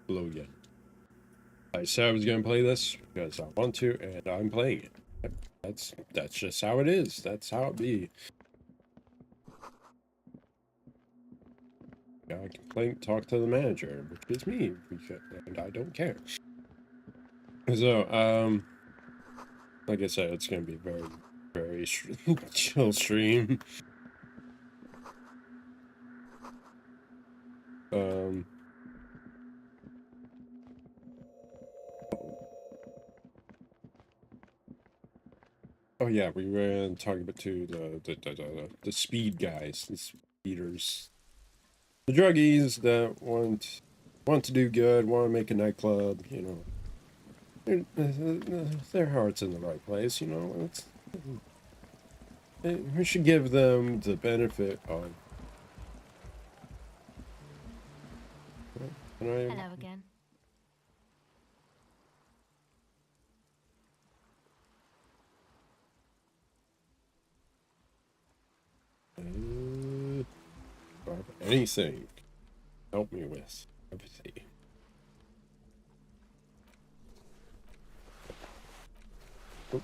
Hello again. I said I was going to play this because I want to, and I'm playing it. That's just how it is. That's how it be. I can talk to the manager, which is me, and I don't care. So, like I said, it's going to be a very, very chill stream. Um, oh yeah, we were talking about the speed guys, the speeders, the druggies that want to do good, want to make a nightclub, you know. Their heart's in the right place, you know. We should give them the benefit of. Hello again. Anything help me with empathy. Oh.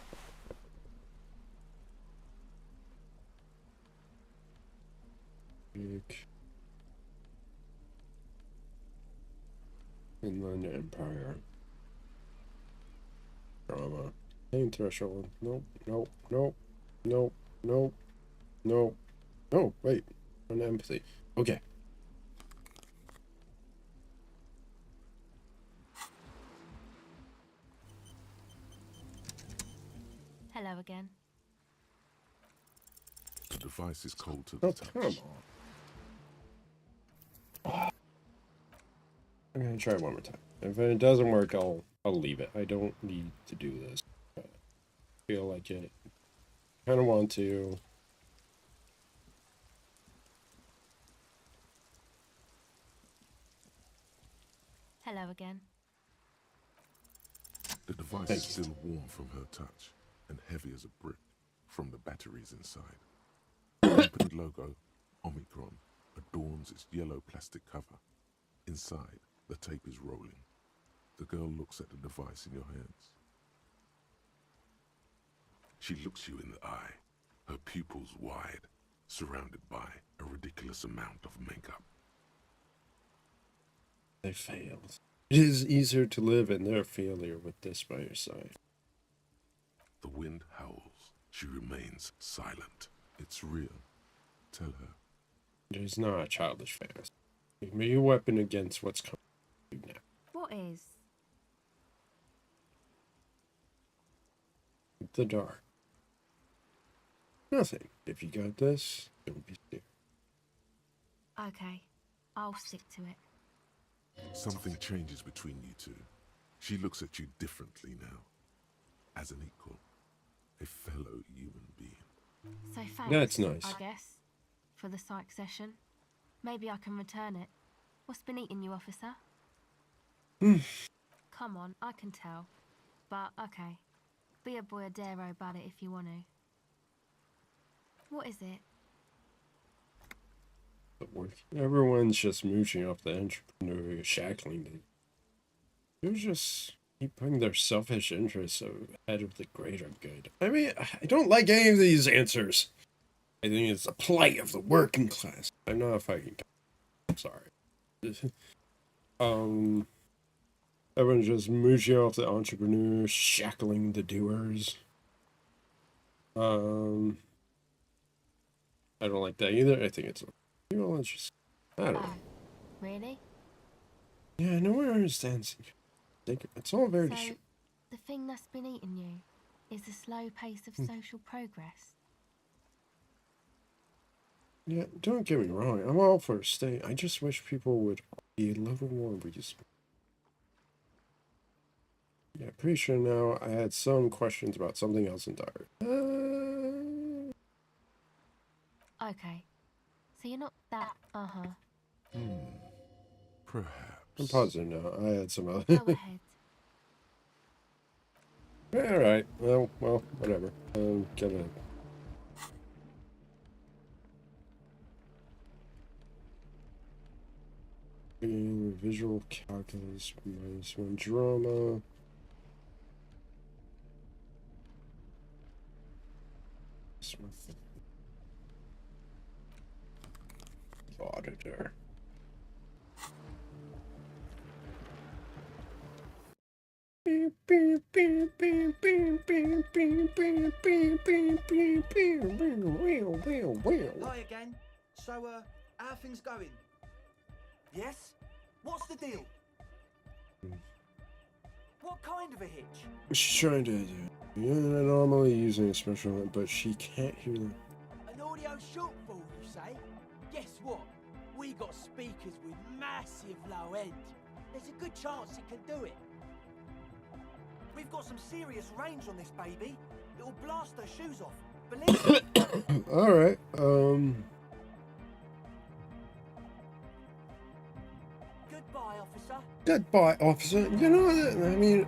Inland Empire. Drama. Pain threshold. Nope, nope, nope, nope, nope, nope. Oh, wait. On empathy. Okay. Hello again. The device is cold to the touch. Come on. I'm gonna try one more time. If it doesn't work, I'll leave it. I don't need to do this. I feel like it. Kind of want to. Hello again. The device is still warm from her touch and heavy as a brick from the batteries inside. The company logo, Omicron, adorns its yellow plastic cover. Inside, the tape is rolling. The girl looks at the device in your hands. She looks you in the eye, her pupils wide, surrounded by a ridiculous amount of makeup. They failed. It is easier to live in their failure with this by your side. The wind howls. She remains silent. It's real. Tell her. It is not a childish fantasy. It can be a weapon against what's coming now. What is? The dark. Nothing. If you got this, don't be scared. Okay, I'll stick to it. Something changes between you two. She looks at you differently now. As an equal. A fellow human being. So thanks, That's nice. I guess, for the psych session. Maybe I can return it. What's been eating you, officer? Come on, I can tell. But, okay. Be a boyadero about it if you want to. What is it? Everyone's just mooching off the entrepreneurial shackling. They're just keep putting their selfish interests ahead of the greater good. I mean, I don't like any of these answers. I think it's a plight of the working class. I'm not a fighting. I'm sorry. Everyone's just mooching off the entrepreneurs, shackling the doers. I don't like that either. I think it's, you know, it's just, I don't know. Really? Yeah, no one understands. It's all very. So, the thing that's been eating you is the slow pace of social progress. Yeah, don't get me wrong. I'm all for staying. I just wish people would be a little more reasonable. Yeah, pretty sure now I had some questions about something else entirely. Okay. So you're not that, Perhaps. I'm positive now. I had some other. Go ahead. Alright. Well, whatever. I'm gonna. Visual calculus -1 drama. Auditor. Hi again. So, how are things going? Yes? What's the deal? What kind of a hitch? She's trying to normally using a special, but she can't hear them. An audio shortfall, you say? Guess what? We got speakers with massive low end. There's a good chance it can do it. We've got some serious range on this baby. It'll blast her shoes off. Believe me. All right. Goodbye, officer. Goodbye, officer. You know what? I mean,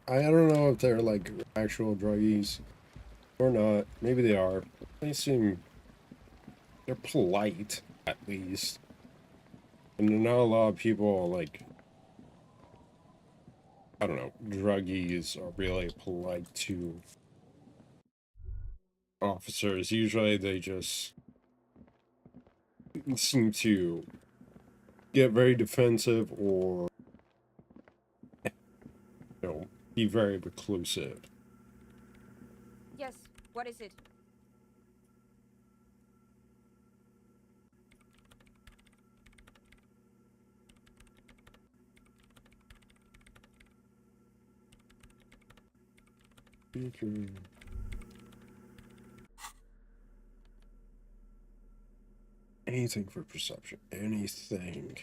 I don't know if they're like actual druggies or not. Maybe they are. They seem they're polite at least, and not a lot of people like. I don't know. Druggies are really polite to officers. Usually, they just seem to get very defensive or be very reclusive. Yes, what is it? Anything for perception. Anything.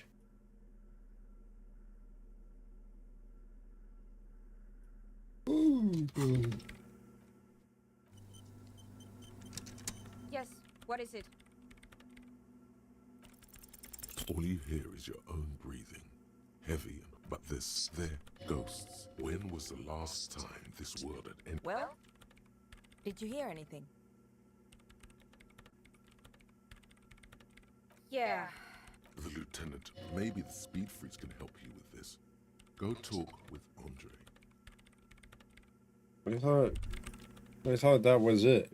Ooh. Yes, what is it? All you hear is your own breathing. Heavy, but they're ghosts. When was the last time this world had ended? Well, did you hear anything? Yeah. The lieutenant, maybe the speed freaks can help you with this. Go talk with Andre. I thought that was it.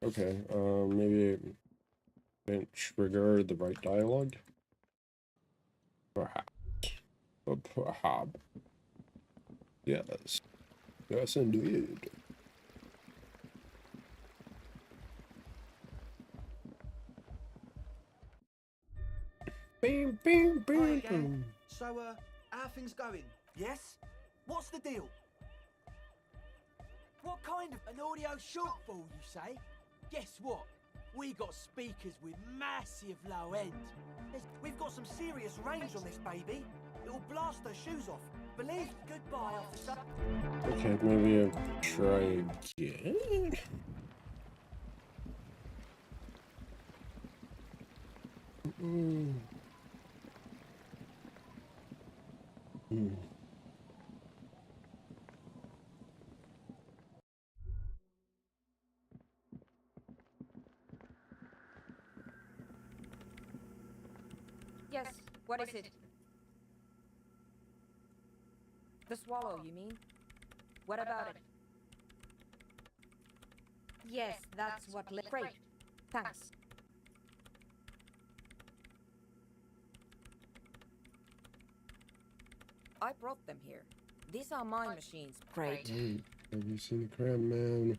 Okay, maybe it didn't trigger the right dialogue? Perhaps. Perhaps. Yes. Yes, indeed. Bing, bing, Hi bing, again. bing. So, how are things going? Yes? What's the deal? What kind of an audio shortfall, you say? Guess what? We got speakers with massive low end. We've got some serious range on this baby. It'll blast her shoes off. Believe. Goodbye, officer. Okay, maybe I'll try again. Mm. Mm. Yes, what is it? The swallow, you mean? What about it? Yes, that's what... Great. Thanks. I brought them here. These are my machines. Great. Hey, have you seen the crab man?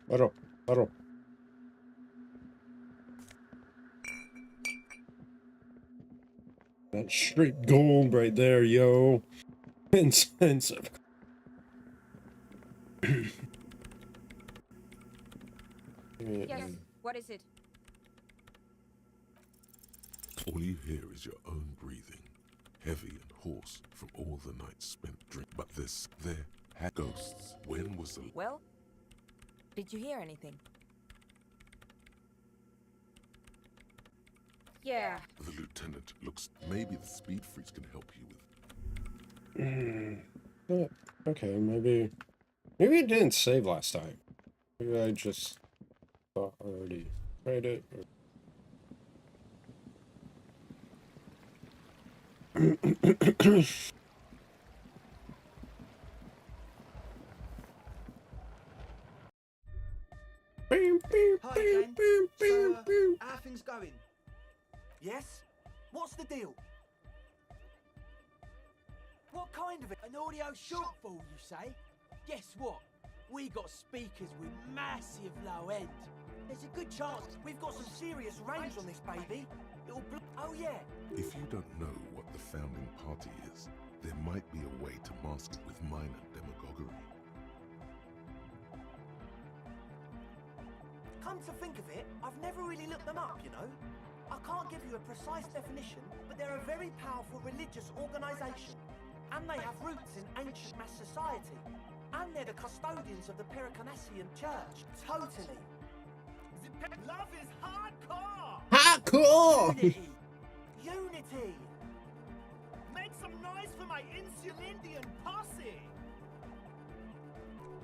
Baro. That's straight gold right there, yo. 10 cents. Yes, what is it? All you hear is your own breathing. Heavy and hoarse from all the nights spent drink. But they're ghosts. When was the... Well, did you hear anything? Yeah. The lieutenant looks. Maybe the speed freaks can help you with. Okay, maybe it didn't save last time. Maybe I just thought I already tried it. Hi again. So, how things going? Yes? What's the deal? What kind of it? An audio shortfall, you say? Guess what? We got speakers with massive low end. There's a good chance we've got some serious range on this baby. Oh yeah. If you don't know what the founding party is, there might be a way to mask it with minor demagoguery. Come to think of it, I've never really looked them up, you know? I can't give you a precise definition, but they're a very powerful religious organisation. And they have roots in ancient mass society. And they're the custodians of the Pericarnassian Church. Totally. Love is hardcore! Hardcore! Unity! Unity! Make some noise for my Insulindian posse!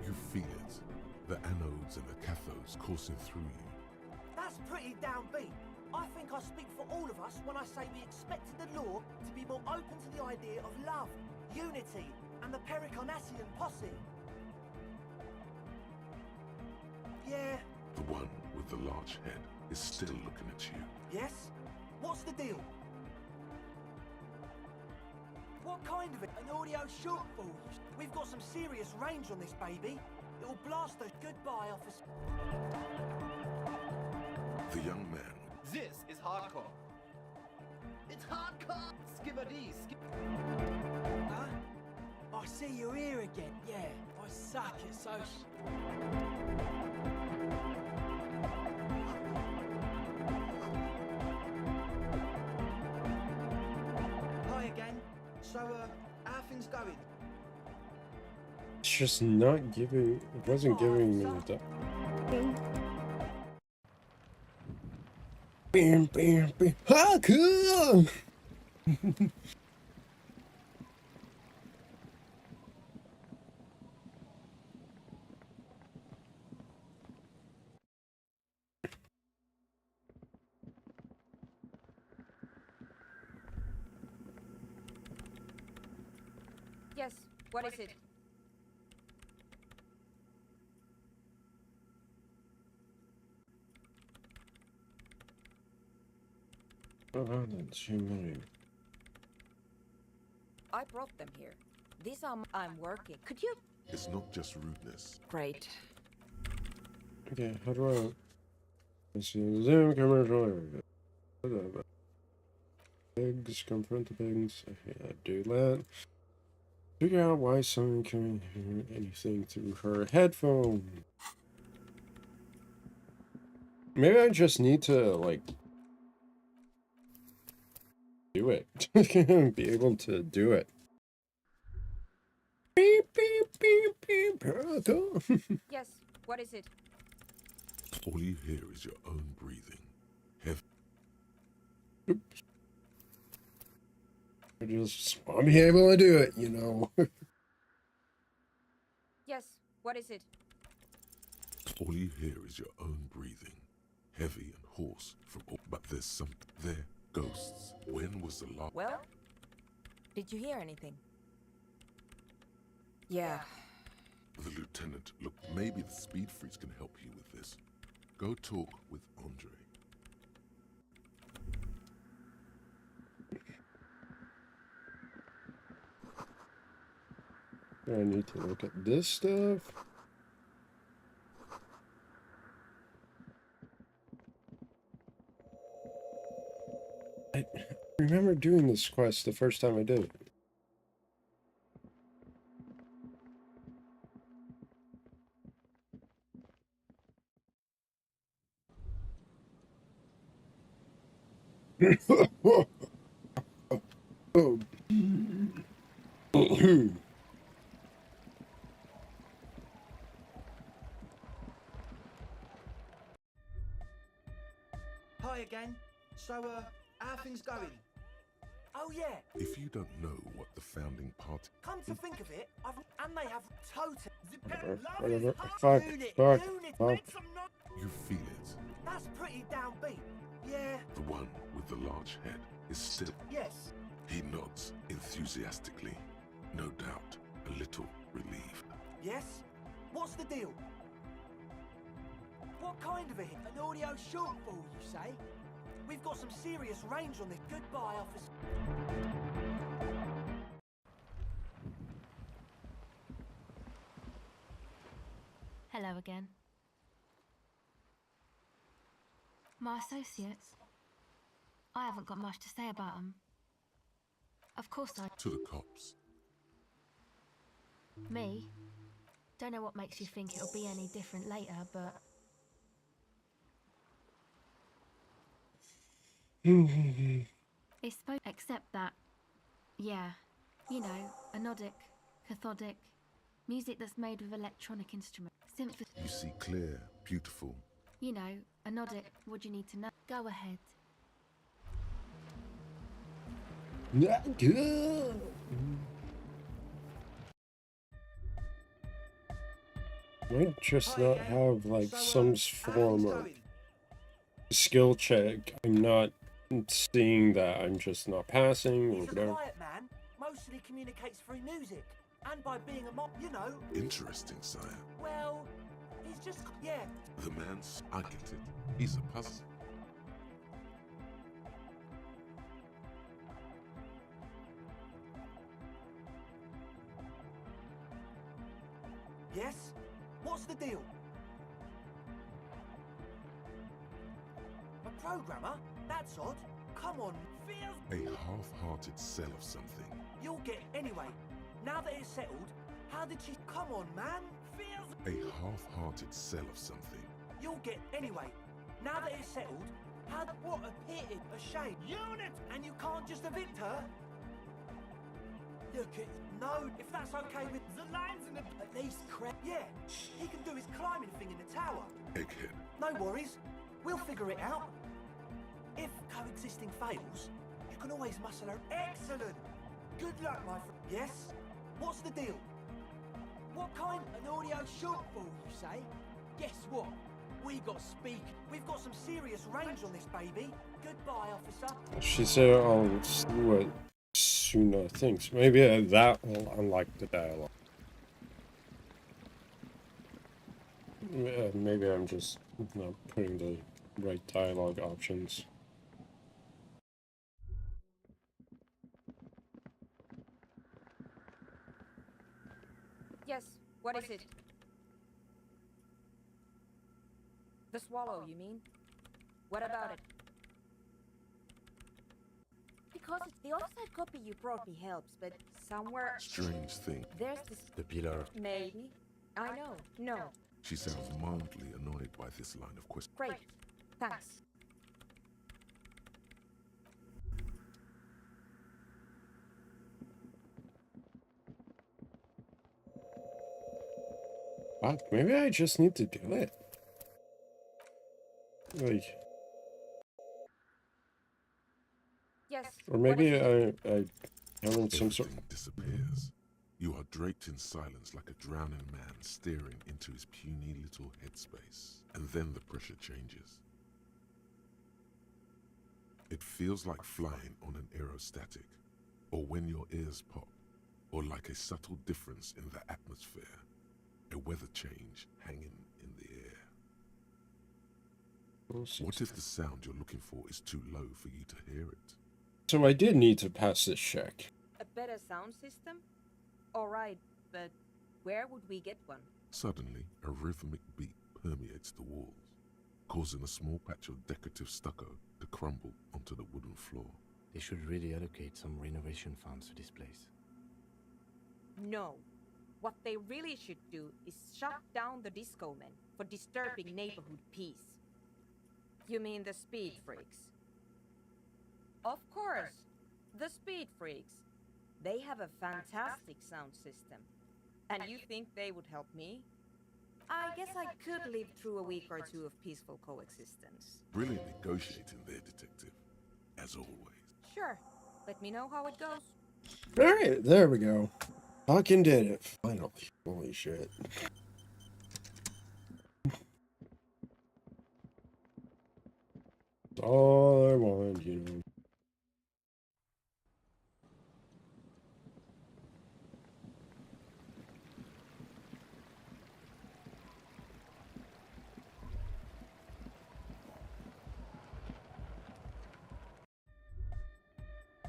You feel it. The anodes and the cathodes coursing through you. That's pretty downbeat. I think I speak for all of us when I say we expected the law to be more open to the idea of love, unity, and the Pericarnassian posse. Yeah. The one with the large head is still looking at you. Yes? What's the deal? What kind of it? An audio shortfall. We've got some serious range on this baby. It'll blast a goodbye, officer. The young man. This is hardcore. It's hardcore! Skibbity, Huh? I see you're here again. Yeah, I suck at social. Hi again. So, how things going? It's just not giving. It wasn't giving me the. Bam, bam, bam. Ah, cool! Yes, what is it? Oh, that's too many. I brought them here. These are I'm working. Could you? It's not just rudeness. Great. Okay, how do I? Let's see. Zoom commercial area. Whatever. Pigs, confront the pigs. Yeah, do that. Figure out why someone can hear anything through her headphone. Maybe I just need to, like, do it. Be able to do it. Beep, beep, beep, beep. Go. Yes, what is it? All you hear is your own breathing. Heavy. Oops. I just want to be able to do it, you know. Yes, what is it? All you hear is your own breathing. Heavy and hoarse from all. But there's some. They're ghosts. When was the last? Well, did you hear anything? Yeah. The lieutenant. Look, maybe the speed freaks can help you with this. Go talk with Andre. I need to look at this stuff. I remember doing this quest the first time I did it. Oh. Hi again. So, How things going? Oh yeah, If you don't know what the founding party... come to think of it, and they have totem. The pet Whatever, love whatever. is hot. Fuck, Unit, fuck, unit, fuck. Make some noise. You feel it. That's pretty downbeat. Yeah, The one with the large head is still... yes. He nods enthusiastically. No doubt, a little relieved. Yes? What's the deal? What kind of a hit? An audio shortfall, you say? We've got some serious range on this. Goodbye, officer. Hello again. My associates. I haven't got much to say about them. Of course To the cops. Me? Don't know what makes you think it'll be any different later, but... It's supposed... Except that... Yeah. You know, anodic, cathodic... Music that's made with electronic instruments. Synth... You see clear, beautiful. You know, anodic... What do you need to know? Go ahead. Not good. Might just Hi not again. have like So, some how form things of going? skill check. I'm not seeing that. I'm just not passing or He's a whatever. quiet man, mostly communicates through music. And by being a mob, you know, Interesting, sire. well, he's just, yeah. The man's... I get it. He's a puzzle. Yes? What's the deal? A programmer? That's odd. Come on, feels... A half-hearted sell of something. You'll get anyway. Now that it's settled, how did she... Come on, man. Feels... A half-hearted sell of something. You'll get anyway. Now that it's settled, how... What a pity. A shame. Unit. And you can't just evict her? Look at... No, if that's okay with... The lines in the... At least yeah, he can do his climbing thing in the tower. Egghead. No worries. We'll figure it out. If coexisting fails, you can always muscle her. Excellent! Good luck, my friend. Yes? What's the deal? What kind? An audio shortfall, you say? Guess what? We got speak. We've got some serious range on this baby. Goodbye, officer. She said, "I'll see what Suna thinks." Maybe that will unlock the dialogue. Maybe I'm just not putting the right dialogue options. Yes, what is it? The swallow, you mean? What about it? Because the offside copy you brought me helps, but somewhere Strange thing. there's this... The pillar. Maybe. I know. No. She sounds mildly annoyed by this line of question. Great. Thanks. Fuck, maybe I just need to do it. Like, Yes. or what maybe is it? I having some sort. Everything disappears. You are draped in silence like a drowning man staring into his puny little headspace. And then the pressure changes. It feels like flying on an aerostatic, or when your ears pop, or like a subtle difference in the atmosphere, a weather change hanging in the air. What if the sound you're looking for is too low for you to hear it? So I did need to pass this check. A better sound system? Alright, but where would we get one? Suddenly, a rhythmic beat permeates the walls, causing a small patch of decorative stucco to crumble onto the wooden floor. They should really allocate some renovation funds to this place. No. What they really should do is shut down the disco men for disturbing neighborhood peace. You mean the speed freaks? Of course, the speed freaks. They have a fantastic sound system. And you think they would help me? I guess I could live through a week or two of peaceful coexistence. Brilliant negotiating there, detective. as always. Sure. Let me know how it goes. Alright, there we go. Fucking did it. Finally. Holy shit. That's all I want, you know.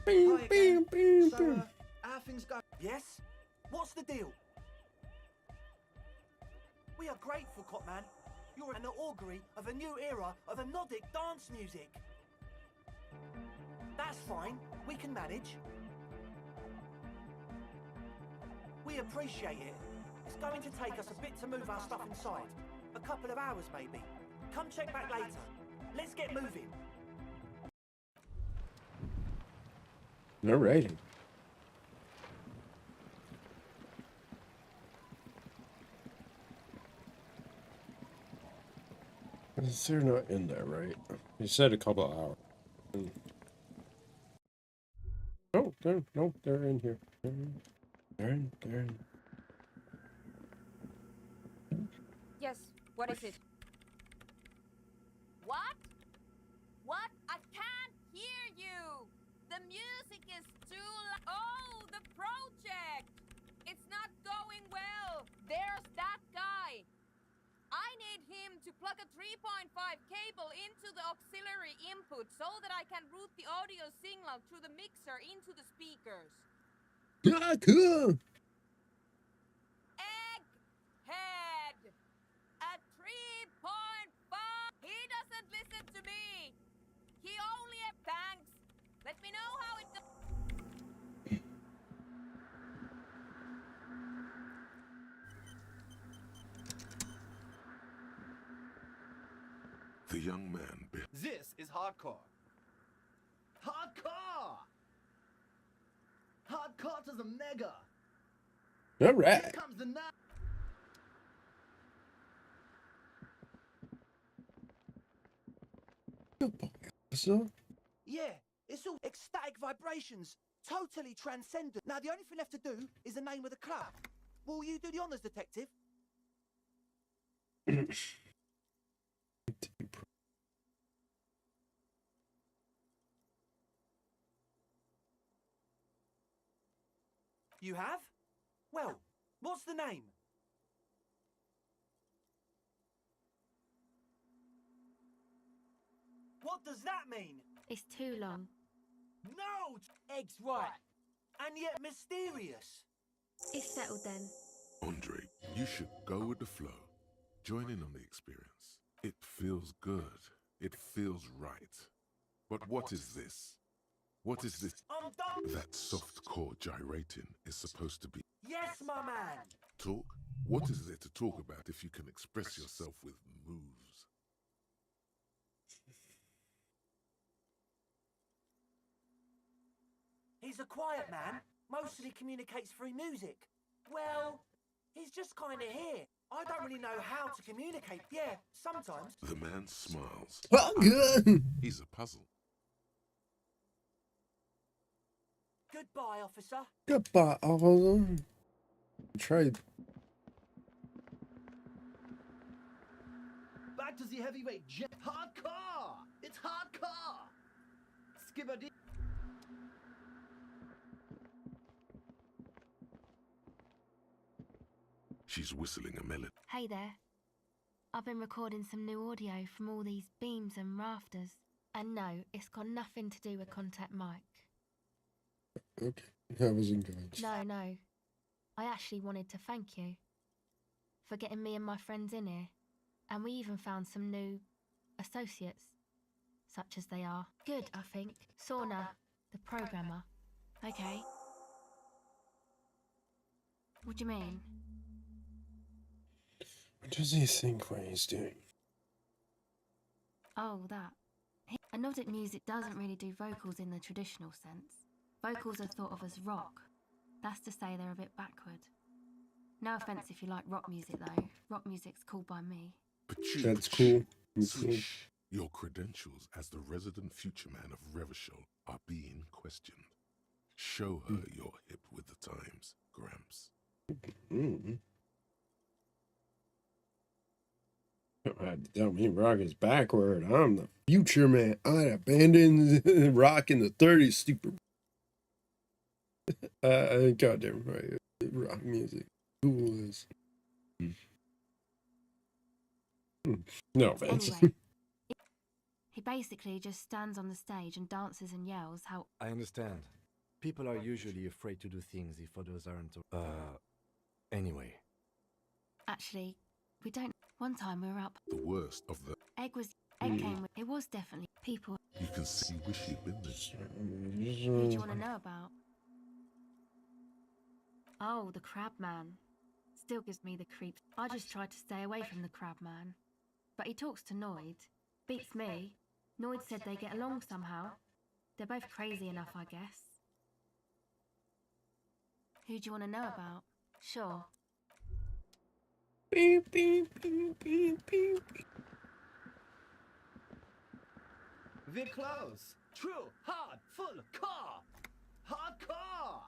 Hi again. So, how things go? Yes? What's the deal? We are grateful, Copman. You're an augury of a new era of anodic dance music. That's fine. We can manage. We appreciate it. It's going to take us a bit to move our stuff inside. A couple of hours, maybe. Come check back later. Let's get moving. Alrighty. They're not in there, right? You said a couple of hours. Oh, they're in here. They're in. Yes, what is it? What? What? I can't hear you! The music is too Oh, the project! It's not going well. There's that guy. I need him to plug a 3.5 cable into the auxiliary input so that I can route the audio signal through the mixer into the speakers. Ah, cool. Egghead! At 3.5! He doesn't listen to me! He only... Thanks! Let me know how it goes. The young man This is hardcore. Hardcore! Hardcore to the mega. All Here right. comes the night. Good boy, officer. Yeah, it's all ecstatic vibrations. Totally transcendent. Now, the only thing left to do is the name of the club. Will you do the honors, detective? You have? Well, what's the name? What does that mean? It's too long. No! Egg's right. And yet mysterious. It's settled then. Andre, you should go with the flow. Join in on the experience. It feels good. It feels right. But what is this? What is this? I'm done. That soft core gyrating is supposed to be Yes, my man. talk? What is there to talk about if you can express yourself with moves? He's a quiet man. Mostly communicates through music. Well, he's just kind of here. I don't really know how to communicate. Yeah, sometimes. The man smiles. Oh, good. He's a puzzle. Goodbye, officer. Goodbye, officer. Tried. Back to the heavyweight jet. Hardcore! It's hardcore! Skibberdy. She's whistling a melody. Hey there. I've been recording some new audio from all these beams and rafters. And no, it's got nothing to do with Contact Mike. Okay, that was engaged. No. I actually wanted to thank you for getting me and my friends in here. And we even found some new associates, such as they are. Good, I think. Sauna, the programmer. Okay. What do you mean? What does he think what he's doing? Oh, that. Anodic music doesn't really do vocals in the traditional sense. Vocals are thought of as rock. That's to say they're a bit backward. No offence if you like rock music though. Rock music's cool by me. That's cool. That's cool. Swish. Your credentials as the resident future man of Revachol are being questioned. Show her you're hip with the times, Gramps. Don't have to tell me rock is backward. I'm the future man. I abandoned rock in the 30s, stupid. Goddamn right. Rock music. Cool is. No offense. Anyway, he basically just stands on the stage and dances and yells how. I understand. People are usually afraid to do things if others aren't. Anyway. Actually, we don't. One time we were up. The worst of the... Egg came with. It was definitely people. You can see you wish you'd been there. Who do you want to know about? Oh, the crab man. Still gives me the creeps. I just tried to stay away from the crab man. But he talks to Noid. Beats me. Noid said they get along somehow. They're both crazy enough, I guess. Who do you want to know about? Sure. Beep, beep, beep, beep, beep. We're close. True, hard, full, car. Hardcore.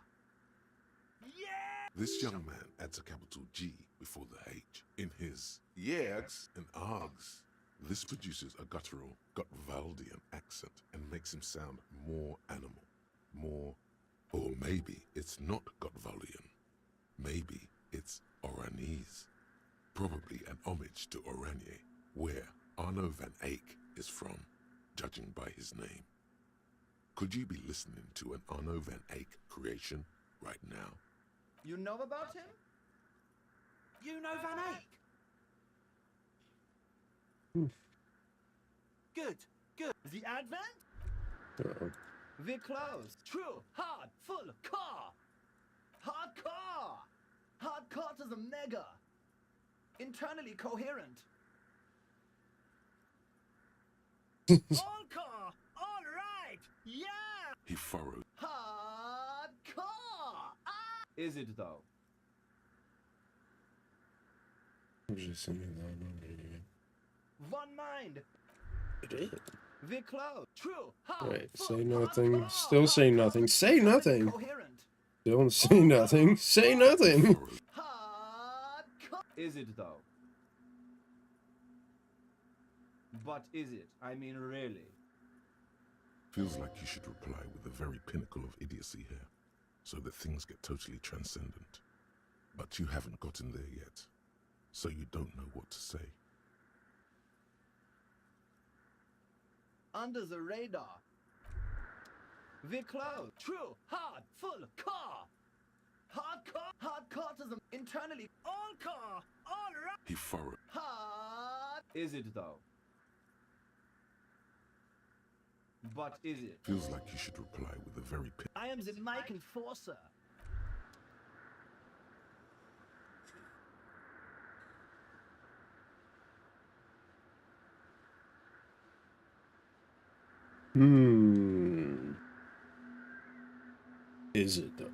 Yeah! This young man adds a capital G before the H in his yegs and args. This produces a guttural Gotwaldian accent and makes him sound more animal, more... Or maybe it's not Gotwaldian. Maybe it's Oranese. Probably an homage to Oranje, where Arno van Eyck is from, judging by his name. Could you be listening to an Arno van Eyck creation right now? You know about him? You know Van Eyck? Good, good. The Advent? Uh-oh. We're close. True, hard, full, car. Hardcore. Hardcore to the mega. Internally coherent. All car. All right. Yeah. He furrowed. Hardcore. Ah. Is it though? I'm just singing that movie. One mind. It is. We're close. True, hard, Wait, full, say nothing. hardcore. Still say nothing. Say nothing. Coherent. Don't say nothing. Say nothing. Hardcore. Is it though? But is it? I mean, really? Feels like you should reply with the very pinnacle of idiocy here, so that things get totally transcendent. But you haven't gotten there yet, so you don't know what to say. Under the radar. We're close. True, hard, full, car. Hardcore, hardcore to the internally. All car, all right. He furrowed. Hard. Is it though? But is it? Feels like you should reply with the very I am the mic enforcer. Is it though?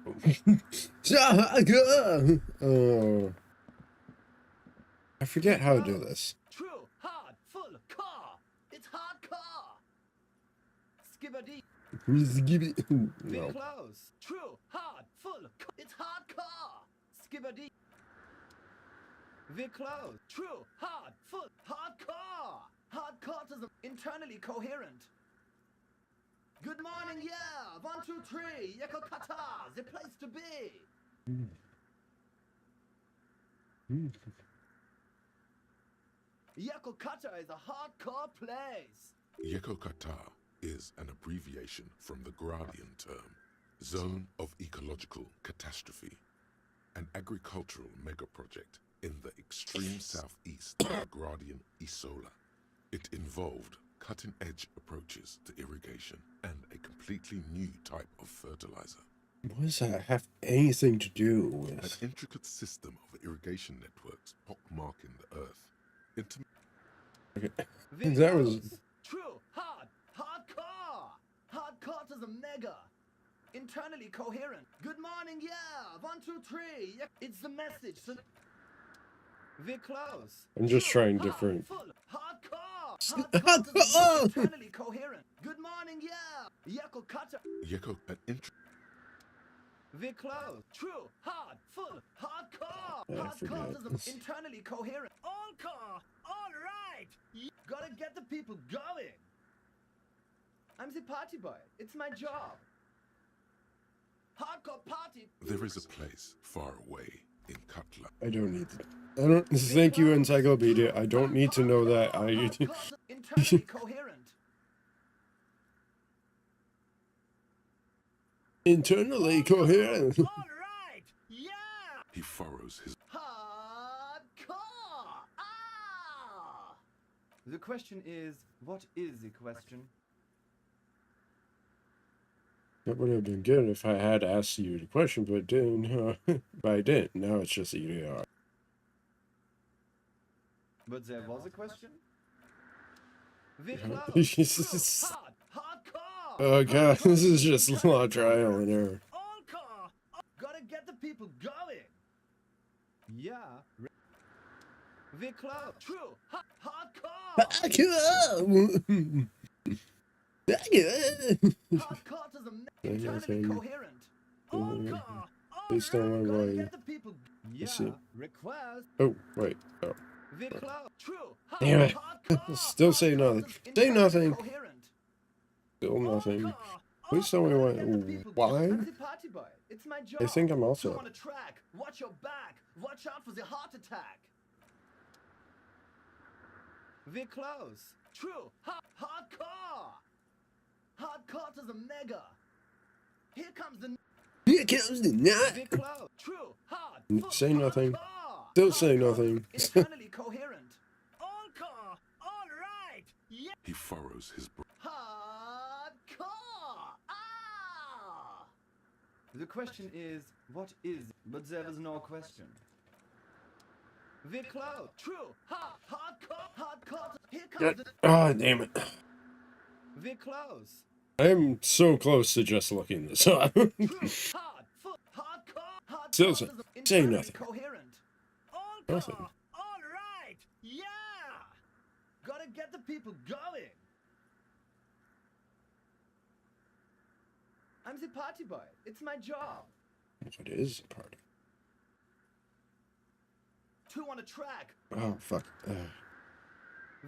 Oh. I forget how to do this. True, hard, full, car. It's hardcore. Skibbity. We're No. close. True, hard, full, it's hardcore. Skibbity. We're close. True, hard, full, hardcore. Hardcore to the internally coherent. Good morning, yeah. 1, 2, 3. Yekokata, the place to be. Yekokata is a hardcore place. Yekokata is an abbreviation from the Gradian term, Zone of Ecological Catastrophe, an agricultural megaproject in the extreme southeast of the Gradian Isola. It involved cutting-edge approaches to irrigation and a completely new type of fertilizer. What does that have anything to do An with? intricate system of irrigation networks pockmarking the earth. Okay. That was. True, hard, hardcore. Hardcore to the mega. Internally coherent. Good morning, yeah. 1, 2, 3. Yeah. It's the message. So we're close. I'm just True, trying hard, different full, hardcore. Hardcore is internally coherent. Good morning, yeah. Yeko cutter. Yeko, an We're close. True. Hard. Full. Hardcore. I forget. Hardcore is internally coherent. Encore. All right. Gotta get the people going. I'm the party boy. It's my job. Hardcore party. There is a place far away in Cutler. I don't need that. I don't. Thank you, Encyclopedia. I don't need to know that. Internally coherent. Internally coherent. All right. Yeah. He furrows his. Hardcore. Ah. The question is, what is the question? That would have been good if I had asked you the question, but didn't. But I didn't. Now it's just EDR. But there was a question? Jesus. Oh god, this is just a lot of trial and error. Encore. Gotta get the people going. Yeah. We're close. True. Hardcore. Hardcore is internally coherent. Encore. Please don't Gotta worry. get the people. see. Yeah. Request. Oh, wait. Oh. We're close. True. Damn it. Hardcore. Still say nothing. Say nothing. Coherent. Still nothing. Encore. Please tell me Gotta get the people why. going. I'm the party boy. It's my job. I think I'm Two also. on a track. Watch your back. Watch out for the heart attack. We're close. True. Hardcore. Hardcore is a mega. Here comes the. Here comes the night. We're close. True. Hard. Say nothing. Hardcore. Still say Hardcore nothing. is internally coherent. Encore. All right. Yeah. He furrows his. Hardcore. Ah. The question is, what is? But there was no question. We're close. True. Hardcore. Hardcore. Here comes the. Oh, damn it. We're close. I'm so close to just looking this up. True. Hard. Full. Hardcore. Hardcore Still is say internally nothing. Coherent. Encore. Nothing. All right. Yeah. Gotta get the people going. I'm the party boy. It's my job. It is a party. Two on a track. Oh, fuck.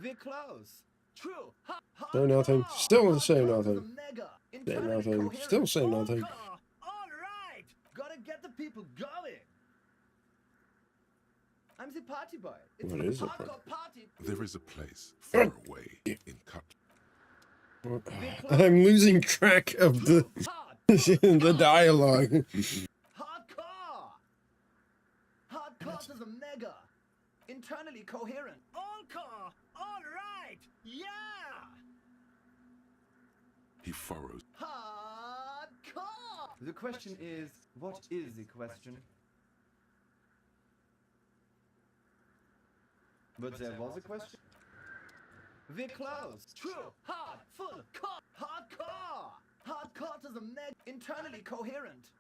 We're close. True. Say nothing. Still say Hardcore is nothing. a mega. Say Internally nothing. coherent. Still say nothing. Encore. All right. Gotta get the people going. I'm the party boy. It's What a is a hardcore party. There is a place far away in Cutler. I'm losing track of the the dialogue. Hardcore. Hardcore is a mega. Internally coherent. Encore. All right. Yeah. He furrows. Hardcore. The question is, what is the question? But there was a question. We're close. True. Hard. Full. Hardcore. Hardcore is a meg. Internally coherent.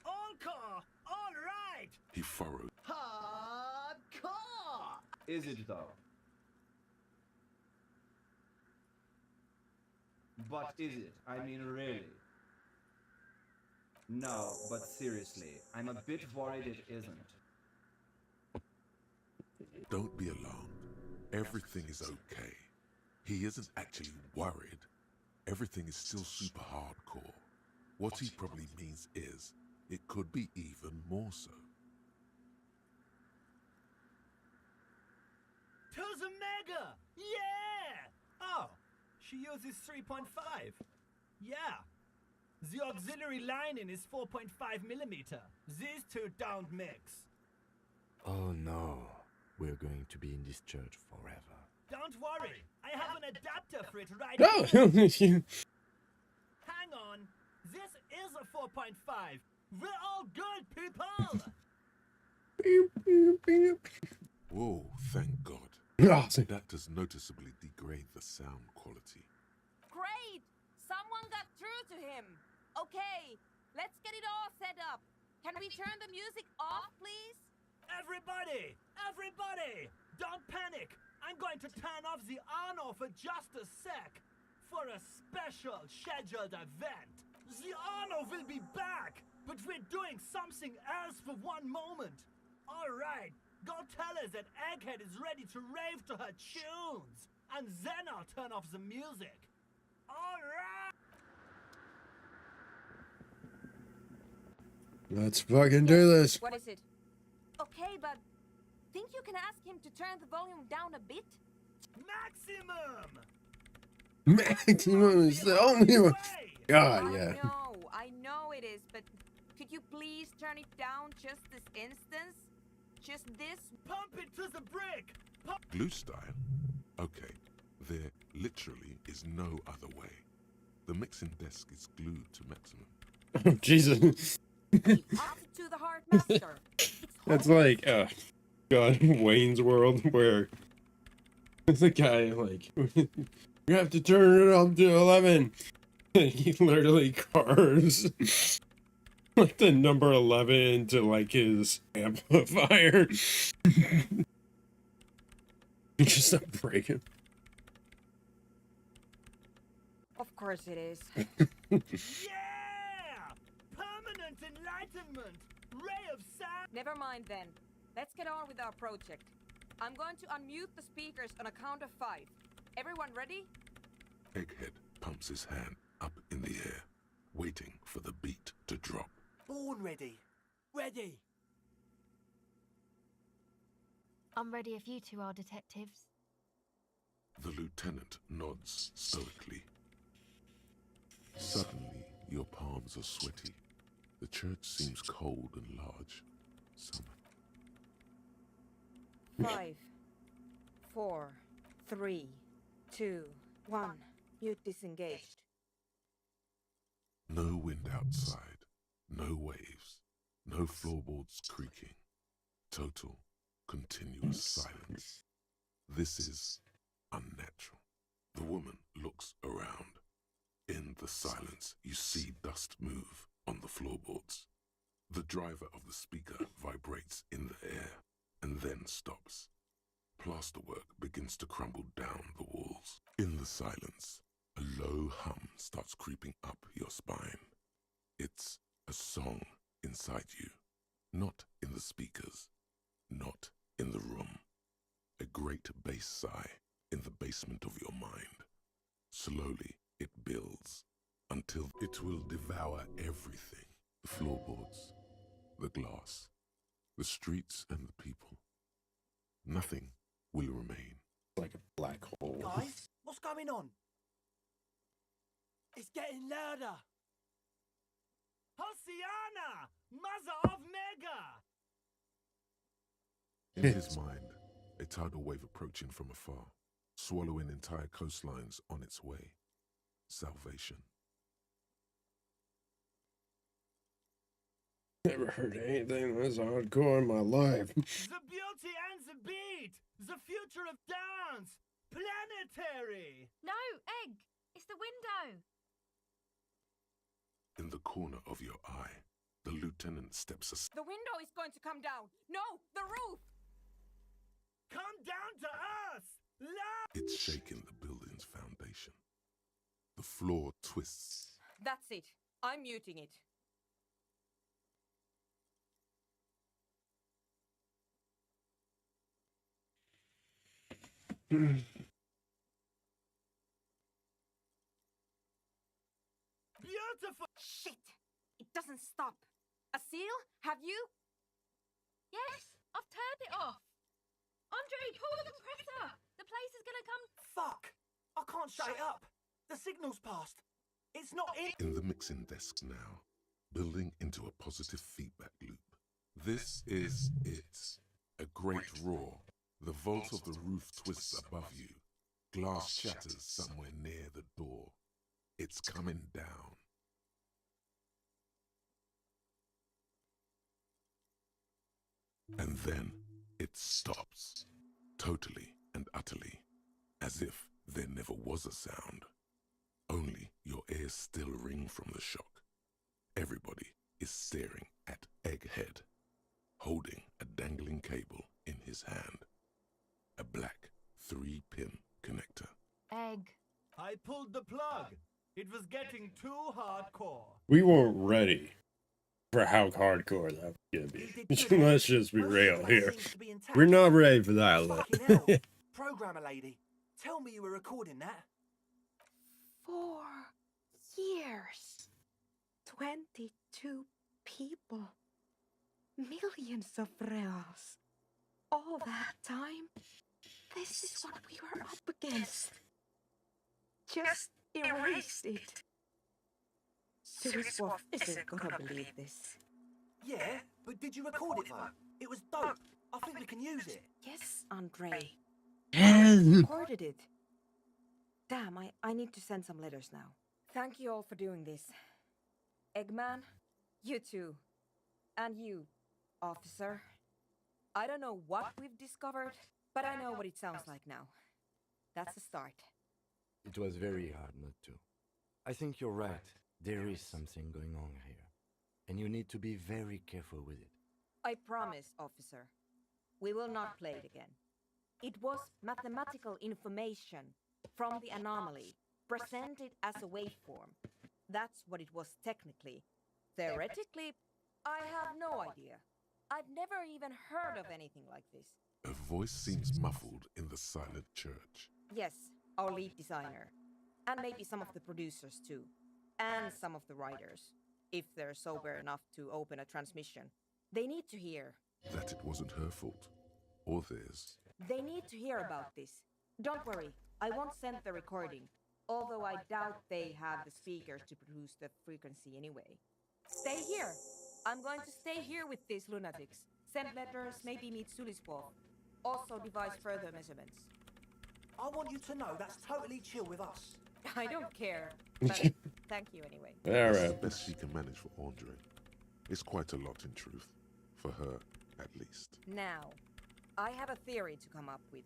Encore. All right. He furrows. Hardcore. Is it though? But is it? I mean, really? No, but seriously, I'm a bit worried it isn't. Don't be alarmed. Everything is okay. He isn't actually worried. Everything is still super hardcore. What he probably means is, it could be even more so. To the mega! Yeah! Oh, she uses 3.5. Yeah. The auxiliary lining is 4.5 millimeter. These two don't mix. Oh no, we're going to be in this church forever. Don't worry, I have an adapter for it right Oh, here. Hang on, this is a 4.5. We're all good, people! Whoa, thank God. Ah, That does noticeably degrade the sound quality. Great! Someone got through to him. Okay, let's get it all set up. Can we turn the music off, please? Everybody! Everybody! Don't panic! I'm going to turn off the honor for just a sec. For a special scheduled event. The honor will be back, but we're doing something else for one moment. All right, go tell her that Egghead is ready to rave to her tunes, and then I'll turn off the music. All right. Let's fucking do this. What is it? Okay, but think you can ask him to turn the volume down a bit? Maximum! Maximum is the only one. God, yeah. I know it is, but could you please turn it down just this instance? Just this? Pump it to the brick! Glue style? Okay, there literally is no other way. The mixing desk is glued to maximum. Oh, Jesus. Up to the heart master. That's like, God, Wayne's World, where there's a guy, like, you have to turn it up to 11. And he literally carves, like, the number 11 into, like, his amplifier. Just not break it. Of course it is. Yeah! Permanent enlightenment! Ray of sound! Never mind then. Let's get on with our project. I'm going to unmute the speakers on a count of 5. Everyone ready? Egghead pumps his hand up in the air, waiting for the beat to drop. Born ready. Ready. I'm ready if you two are detectives. The lieutenant nods stoically. Suddenly, your palms are sweaty. The church seems cold and large. Summer. 5, 4, 3, 2, 1. Mute disengaged. No wind outside, no waves, no floorboards creaking. Total, continuous silence. This is unnatural. The woman looks around. In the silence, you see dust move on the floorboards. The driver of the speaker vibrates in the air and then stops. Plasterwork begins to crumble down the walls. In the silence, a low hum starts creeping up your spine. It's a song inside you, not in the speakers, not in the room. A great bass sigh in the basement of your mind. Slowly, it builds until it will devour everything. The floorboards, the glass, the streets and the people. Nothing will remain. Like a black hole. Guys, what's going on? It's getting louder. Hosiana! Mother of Mega! In his mind, a tidal wave approaching from afar, swallowing entire coastlines on its way. Salvation. Never heard anything this hardcore in my life. The beauty and the beat! The future of dance! Planetary! No, Egg! It's the window! In the corner of your eye, the lieutenant steps aside. The window is going to come down. No, the roof! Come down to us! It's shaking the building's foundation. The floor twists. That's it. I'm muting it. Beautiful! Shit! It doesn't stop. Asil, have you? Yes, I've turned it off. Andre, pull the compressor. The place is gonna come. Fuck! I can't shut it up. The signal's passed. It's not in. In the mixing desk now, building into a positive feedback loop. This is it. A great roar. The vault of the roof twists above you. Glass shatters somewhere near the door. It's coming down. And then it stops. Totally and utterly. As if there never was a sound. Only your ears still ring from the shock. Everybody is staring at Egghead, holding a dangling cable in his hand. A black, 3-pin connector. Egg. I pulled the plug. It was getting too hardcore. We weren't ready for how hardcore that was gonna be. You did good, eh? Let's just be Most of real that here. seems to be intact. We're not ready for that. Fucking hell. Programmer lady, tell me you were recording that. 4 years. 22 people. Millions of reals. All that time? This is what we were up against. Just erase it. Suriswolf isn't gonna believe this. Yeah, but did you record it though? It was dope. I think we can use it. Yes, Andre. Yeah. Recorded it. Damn, I need to send some letters now. Thank you all for doing this. Eggman, you too. And you, officer. I don't know what we've discovered, but I know what it sounds like now. That's a start. It was very hard not to. I think you're right. There is something going on here. And you need to be very careful with it. I promise, officer. We will not play it again. It was mathematical information from the anomaly, presented as a waveform. That's what it was technically. Theoretically, I have no idea. I've never even heard of anything like this. A voice seems muffled in the silent church. Yes, our lead designer. And maybe some of the producers too. And some of the writers, if they're sober enough to open a transmission. They need to hear. That it wasn't her fault, or theirs. They need to hear about this. Don't worry, I won't send the recording, although I doubt they have the speakers to produce the frequency anyway. Stay here. I'm going to stay here with these lunatics. Send letters, maybe meet Suliswolf. Also devise further measurements. I want you to know that's totally chill with us. I don't care, but thank you anyway. All That's the right. best she can manage for Andre. It's quite a lot in truth. For her, at least. Now, I have a theory to come up with.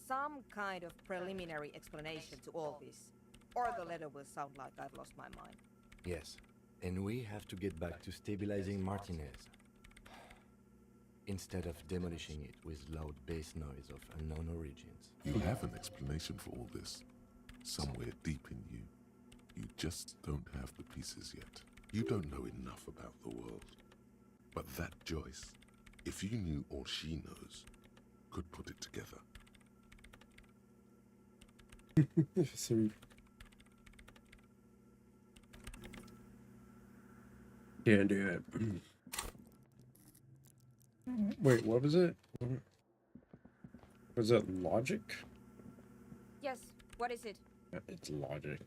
Some kind of preliminary explanation to all this. Or the letter will sound like I've lost my mind. Yes. And we have to get back to stabilizing Martinez. Instead of demolishing it with loud bass noise of unknown origins. You have an explanation for all this. Somewhere deep in you. You just don't have the pieces yet. You don't know enough about the world. But that Joyce, if you knew all she knows, could put it together. So, can't do it. Wait, what was it? Was it logic? Yes, what is it? It's logic.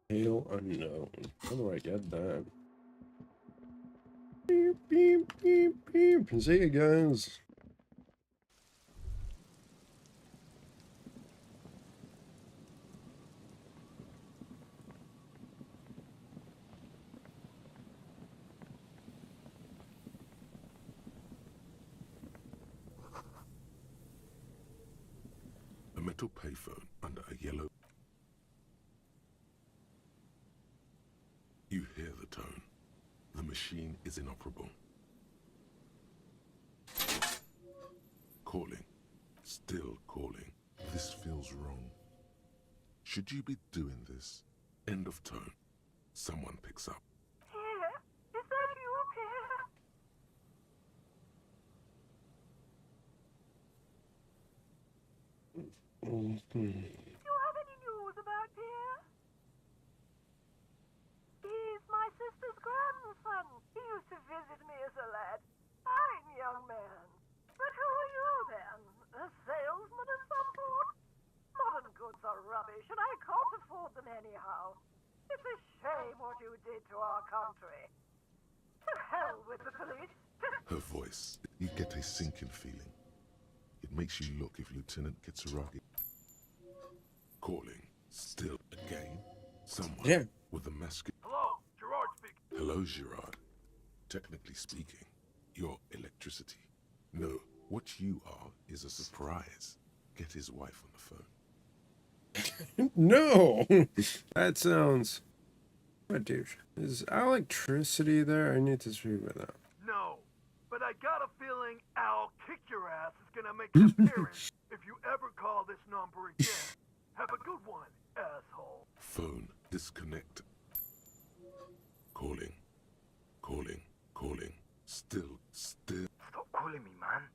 Hail unknown. How do I get that? Beep, beep, beep, beep. See you guys. A metal payphone under a yellow. You hear the tone. The machine is inoperable. Calling. Still calling. This feels wrong. Should you be doing this? End of tone. Someone picks up. Pierre, is that you, Pierre? Do you have any news about Pierre? He's my sister's grandson. He used to visit me as a lad. Fine young man. But who are you then? A salesman of some sort? Modern goods are rubbish, and I can't afford them anyhow. It's a shame what you did to our country. To hell with the police. Her voice. You get a sinking feeling. It makes you look if Lieutenant Kitsuragi. Calling. Still again. Someone Yeah. with a mask. Hello, Gerard speaking. Hello, Gerard. Technically speaking, you're electricity. No, what you are is a surprise. get his wife on the phone. No! That sounds... Oh, dude. Is electricity there? I need to speak with that. No, but I got a feeling I'll kick your ass is gonna make an appearance if you ever call this number again. Have a good one, asshole. Phone disconnect. Calling. Calling. Calling. Still. Stop calling me, man.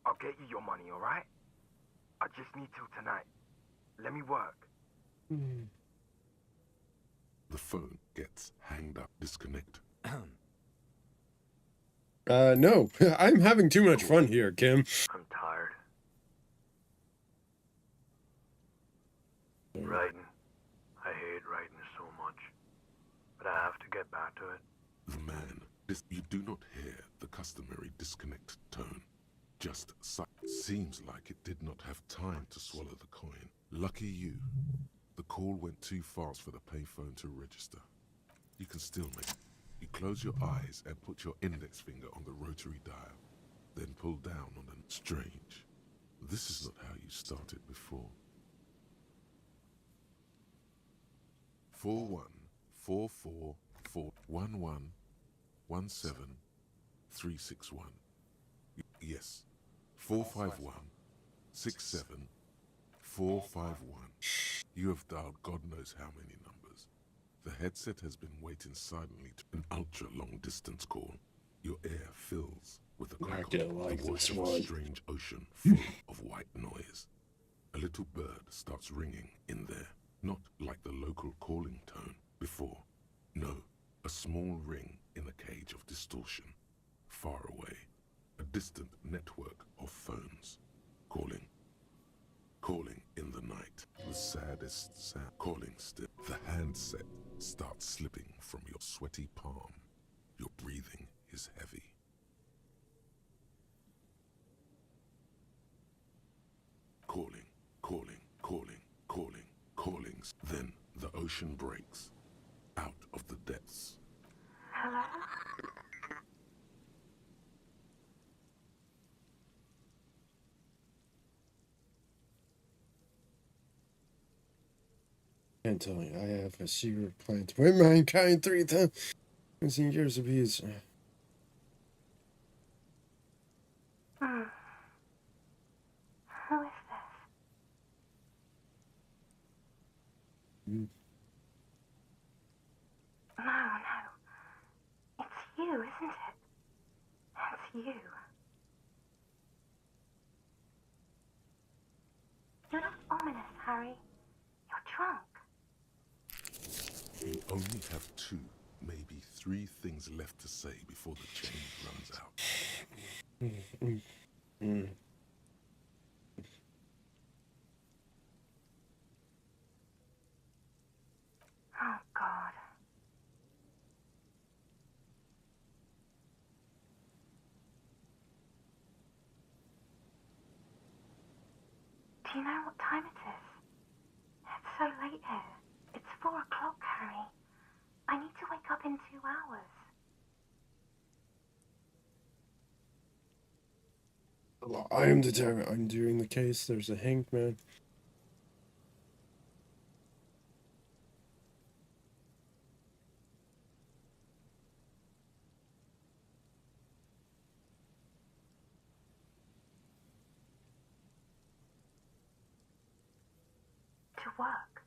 I'll get you your money, alright? I just need till tonight. Let me work. The phone gets hanged up. Disconnect. No. I'm having too much fun here, Kim. I'm tired. Writing. I hate writing so much. But I have to get back to it. The man. You do not hear the customary disconnect tone. Just seems like it did not have time to swallow the coin. Lucky you. The call went too fast for the payphone to register. You can still make it. You close your eyes and put your index finger on the rotary dial. Then pull down on the... Strange. This is not how you started before. 414441117 Yes. 451-67-451. You have dialed God knows how many numbers. The headset has been waiting silently to an ultra-long distance call. Your ear fills with the crackle of the wash of a strange ocean full of white noise. A little bird starts ringing in there, not like the local calling tone before. No, a small ring in a cage of distortion, far away. A distant network of phones, calling in the night. The saddest sound, calling still. The handset starts slipping from your sweaty palm. Your breathing is heavy. Callings. Then the ocean breaks out of the depths. Hello? Can't tell you, I have a secret plan to win mankind 3,000 years of peace. Who is this? No. It's you, isn't it? It's you. You're not ominous, Harry. You're drunk. You only have 2, maybe 3 things left to say before the change runs out. Oh, God. Do you know what time it is? It's so late here. It's 4 o'clock, Harry. I need to wake up in 2 hours. I am determined. I'm doing the case. There's a Hank, man. To work.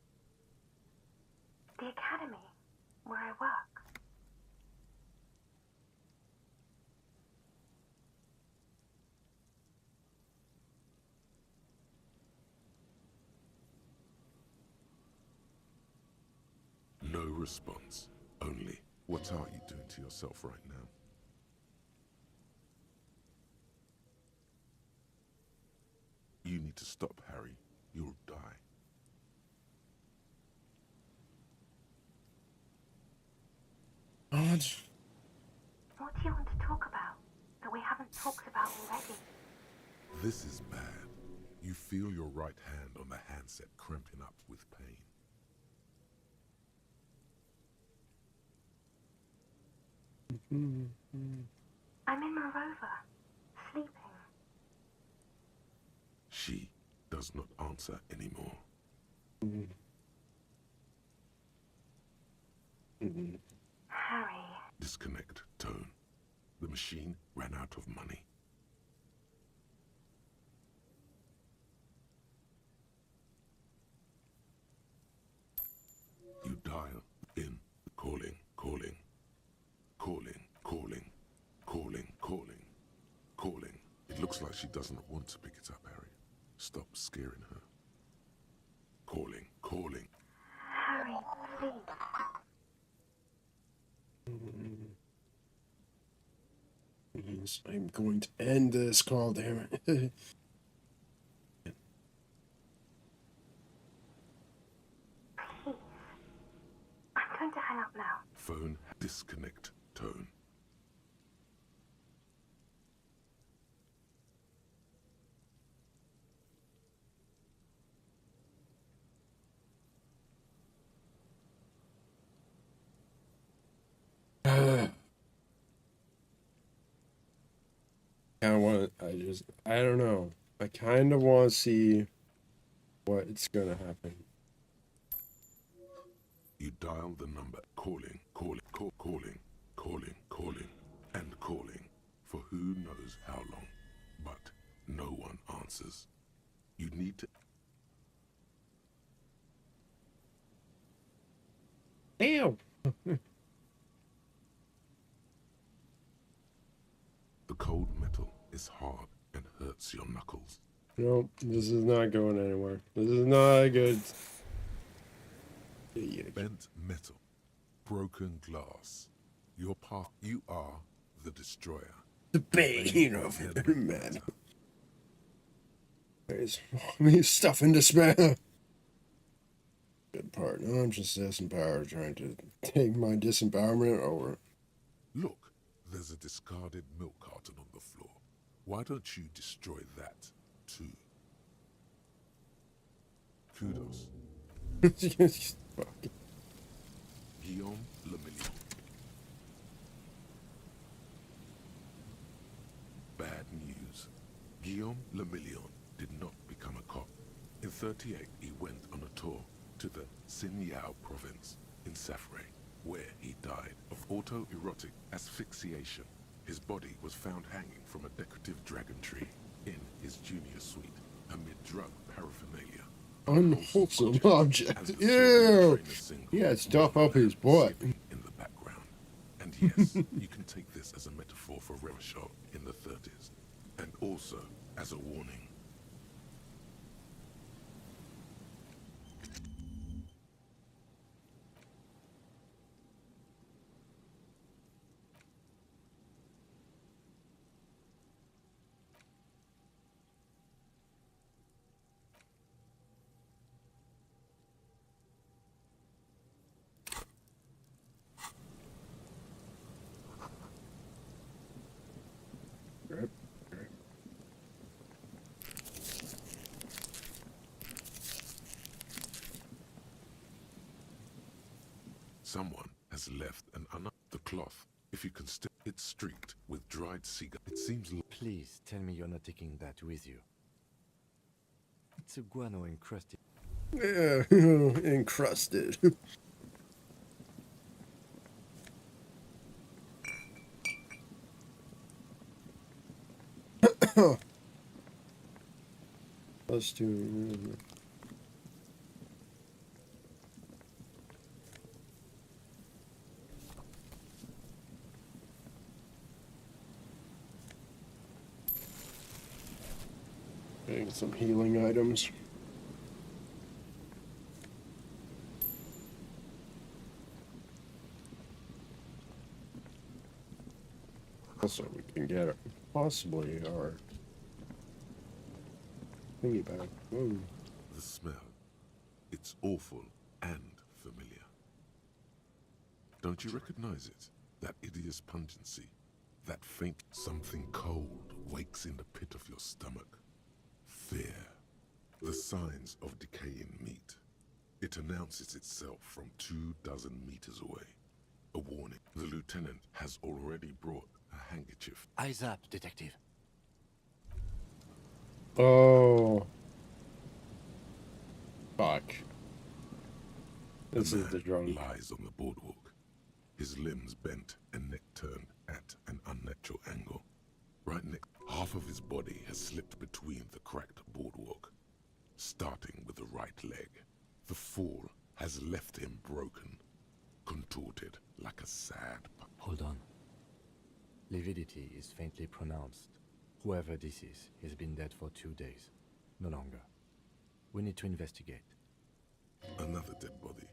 The academy, where I work. No response. Only, what are you doing to yourself right now? You need to stop, Harry. You'll die. What do you want to talk about that we haven't talked about already? This is bad. You feel your right hand on the handset cramping up with pain. I'm in my rover, sleeping. She does not answer anymore. Harry. Disconnect tone. The machine ran out of money. You dial in, calling, calling, calling, calling, calling, calling, calling. It looks like she doesn't want to pick it up, Harry. Stop scaring her. Calling, calling. Harry, please. Yes, I'm going to end this call, damn it. I'm going to hang up now. Phone disconnect tone. I don't know. I kind of want to see what's gonna happen. You dial the number, calling, calling, calling, calling, calling, and calling for who knows how long, but no one answers. You need to. Ew! The cold metal is hard and hurts your knuckles. Nope, this is not going anywhere. This is not good. Bent metal, broken glass. Your path. You are the destroyer. The bane of man. There's me stuff in despair. Good part. No, I'm just disempowered, trying to take my disempowerment over. Look, there's a discarded milk carton on the floor. Why don't you destroy that, too? Kudos. Guillaume Lemillion. Bad news. Guillaume Lemillion did not become a cop. In 38, he went on a tour to the Sinyao province in Safre, where he died of autoerotic asphyxiation. His body was found hanging from a decorative dragon tree in his junior suite amid drug paraphernalia. Unwholesome object. Ew! He had stuff up his butt. In the background. And yes, you can take this as a metaphor for Revachol in the 30s, and also as a warning. Someone has left the cloth. If you can still, it's streaked with dried cigar. It seems. Please tell me you're not taking that with you. It's a guano encrusted. Yeah, encrusted. Let's do. Getting some healing items. Also, we can get it. Possibly our thingy back. Whoa. The smell. It's awful and familiar. Don't you recognize it? That hideous pungency. That faint something cold wakes in the pit of your stomach. Fear. The signs of decaying meat. It announces itself from 24 meters away. A warning. The lieutenant has already brought a handkerchief. Eyes up, detective. Oh. Fuck. This The is the man drunk. lies on the boardwalk, his limbs bent and neck turned at an unnatural angle. Right next, half of his body has slipped between the cracked boardwalk, starting with the right leg. The fall has left him broken, contorted like a sad Hold on. Lividity is faintly pronounced. Whoever this is, he's been dead for 2 days. No longer. We need to investigate. Another dead body.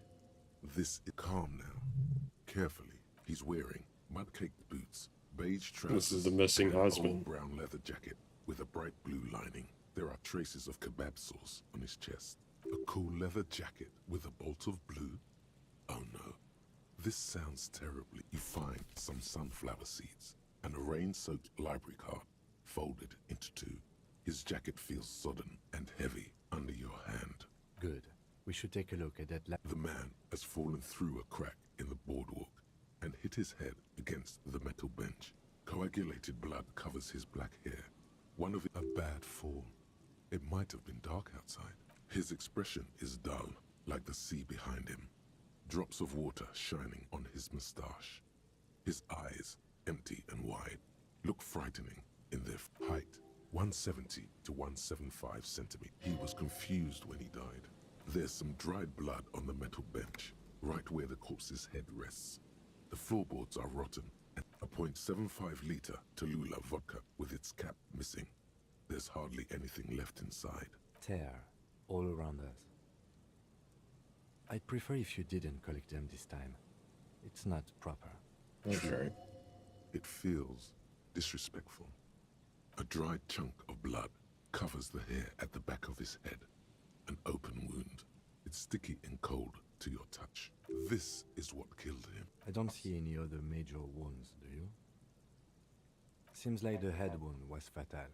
This is calm now. Carefully, he's wearing mud-caked boots, beige trousers, This is the missing and an husband. old brown leather jacket with a bright blue lining. There are traces of kebab sauce on his chest. A cool leather jacket with a bolt of blue? Oh no. This sounds terribly. You find some sunflower seeds and a rain-soaked library card folded into two. His jacket feels sodden and heavy under your hand. Good. We should take a look at that The man has fallen through a crack in the boardwalk and hit his head against the metal bench. Coagulated blood covers his black hair. One of a bad fall. It might have been dark outside. His expression is dull, like the sea behind him. Drops of water shining on his moustache. His eyes, empty and wide, look frightening in their height. 170 to 175 centimeters. He was confused when he died. There's some dried blood on the metal bench, right where the corpse's head rests. The floorboards are rotten, and a .75-liter Tallulah vodka with its cap missing. There's hardly anything left inside. tear all around us. I'd prefer if you didn't collect them this time. It's not proper. Okay. It feels disrespectful. A dried chunk of blood covers the hair at the back of his head. An open wound. It's sticky and cold to your touch. This is what killed him. I don't see any other major wounds, do you? Seems like the head wound was fatal.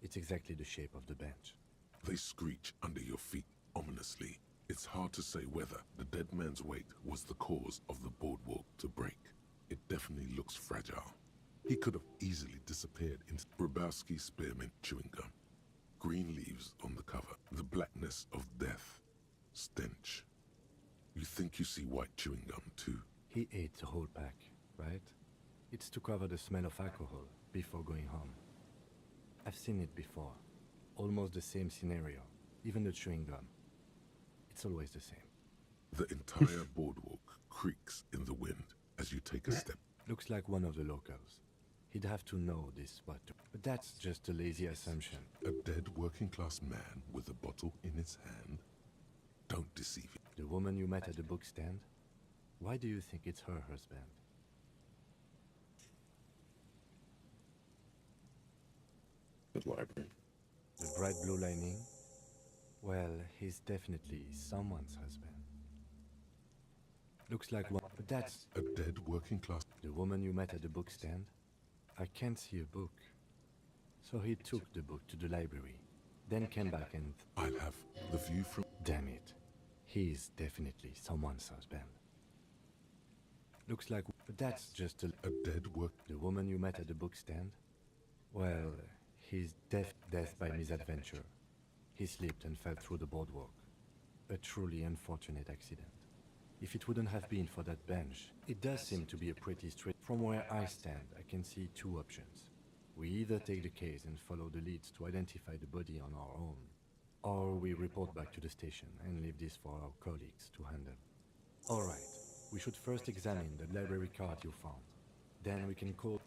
It's exactly the shape of the bench. They screech under your feet ominously. It's hard to say whether the dead man's weight was the cause of the boardwalk to break. It definitely looks fragile. He could have easily disappeared into Grabowski spearmint chewing gum. Green leaves on the cover. The blackness of death. Stench. You think you see white chewing gum too? He ate the whole pack, right? It's to cover the smell of alcohol before going home. I've seen it before. Almost the same scenario. Even the chewing gum. It's always the same. The entire boardwalk creaks in the wind as you take a step. Looks like one of the locals. He'd have to know this spot. But that's just a lazy assumption. A dead working-class man with a bottle in his hand? Don't deceive him. The woman you met at the book stand? Why do you think it's her husband? The library. The bright blue lining? Well, he's definitely someone's husband. Looks like one, but that's A dead working-class... the woman you met at the book stand? I can't see a book. So he took the book to the library, then came back and... I'll have the view from... Damn it. He's definitely someone's husband. Looks like... But that's just A dead work... the woman you met at the book stand? Well, he's death by misadventure. He slipped and fell through the boardwalk. A truly unfortunate accident. If it wouldn't have been for that bench, it does seem to be a pretty straight... From where I stand, I can see two options. We either take the case and follow the leads to identify the body on our own, or we report back to the station and leave this for our colleagues to handle. Alright, we should first examine the library card you found. Then we can call...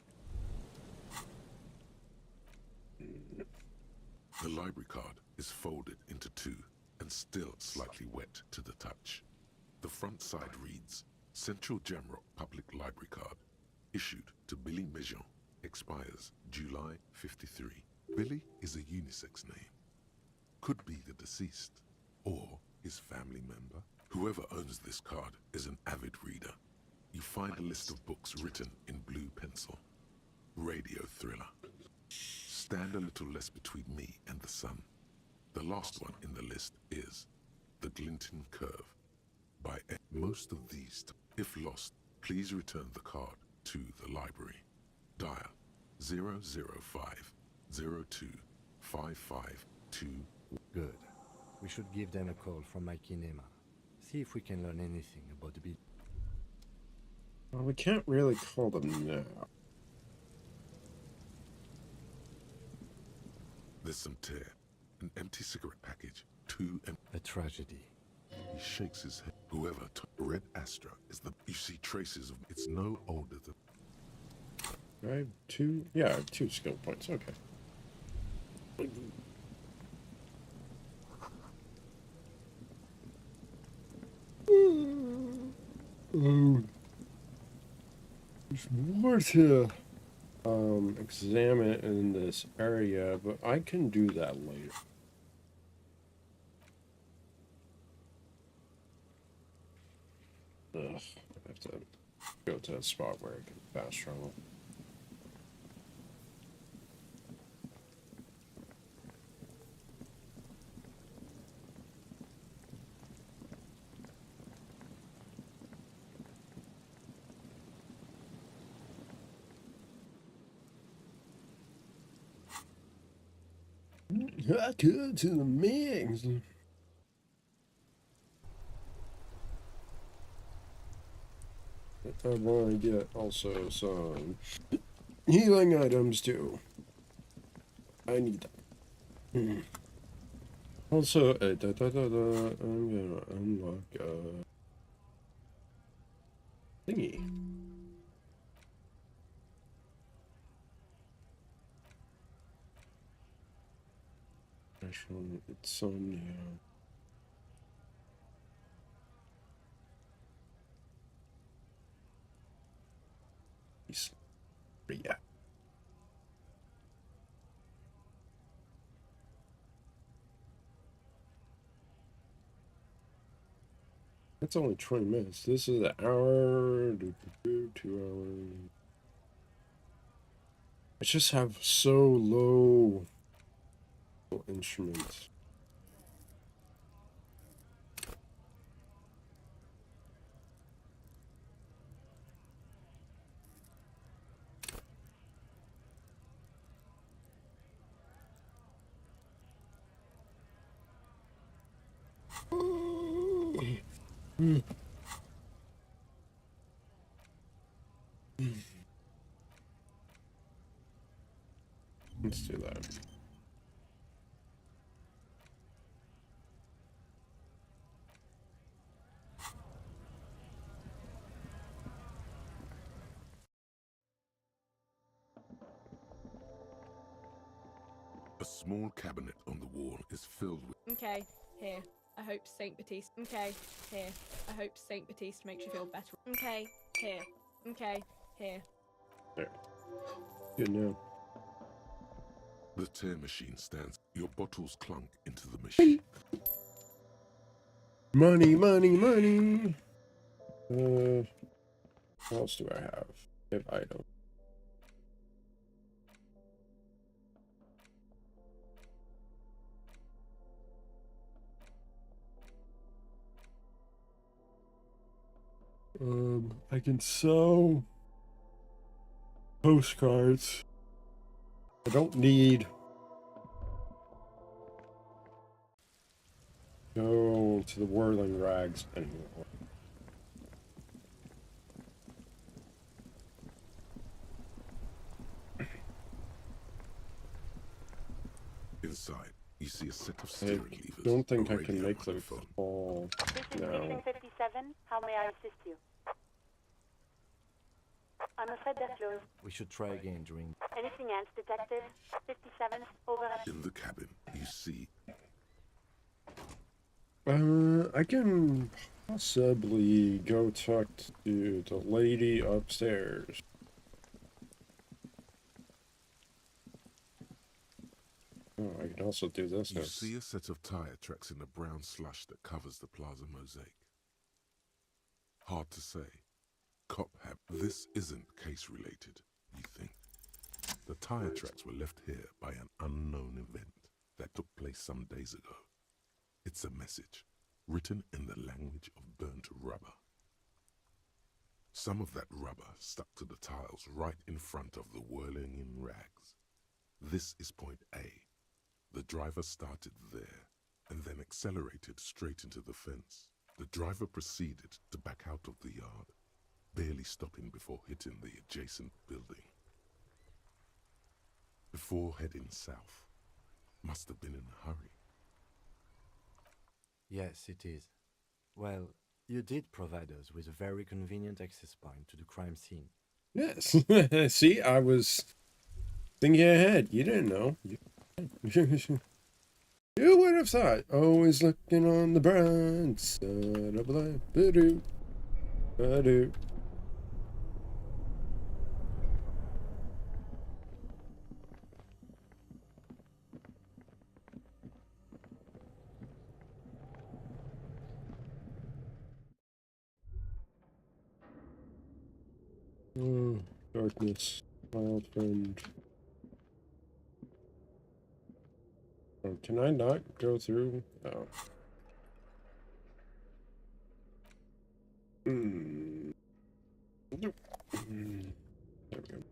The library card is folded into two and still slightly wet to the touch. The front side reads, Central Jamrock Public Library Card, issued to Billy Mejean, expires July 53. Billy is a unisex name. Could be the deceased, or his family member. Whoever owns this card is an avid reader. You find a list of books written in blue pencil. Radio thriller. Stand a little less between me and the sun. The last one in the list is The Glinton Curve. By most of these, if lost, please return the card to the library. Dial 005 02 552. Good. We should give them a call from my kinema. See if we can learn anything about the beat. Well, we can't really call them now. There's some tear, an empty cigarette package, two empty. A tragedy. He shakes his head. Whoever took Red Astra is the. You see traces of. It's no older than. I have two. Yeah, I have 2 skill points. Okay. There's more to examine in this area, but I can do that later. Ugh, I have to go to a spot where I can fast travel. I could to the mix. I want to get also some healing items too. I need them. Also, I'm gonna unlock a thingy. Actually, it's on now. Yeah. It's only 20 minutes. This is an hour, 2 hours. I just have so low instruments. Let's do that. A small cabinet on the wall is filled with. Okay, here. I hope Saint Baptiste. Okay, here. I hope Saint Baptiste makes you feel better. Okay, here. Okay, here. There. Good now. The tear machine stands. Your bottles clunk into the machine. Money, money, money. What else do I have? I have items. I can sell postcards. I don't need go to the whirling rags anymore. Inside, you see a set of I steering levers. don't think a I can radio make the and a phone. call This is now. Station 57. How may I assist you? I'm afraid they're closed. We should try again during. Anything else, Detective? 57, over. In the cabin, you see I can possibly go talk to the lady upstairs. Oh, I can also do this now. you see a set of tire tracks in the brown slush that covers the plaza mosaic. Hard to say. Cop have. This isn't case related, you think. The tire tracks were left here by an unknown event that took place some days ago. It's a message, written in the language of burnt rubber. Some of that rubber stuck to the tiles right in front of the whirling in rags. This is point A. The driver started there and then accelerated straight into the fence. The driver proceeded to back out of the yard, barely stopping before hitting the adjacent building. Before heading south, must have been in a hurry. Yes, it is. Well, you did provide us with a very convenient access point to the crime scene. Yes. See, I was thinking ahead. You didn't know. You would have thought. Always looking on the bright side of life. Ba-do. Ba-do. Oh, darkness, my old friend. Oh, can I not go through? Oh. Nope. There we go.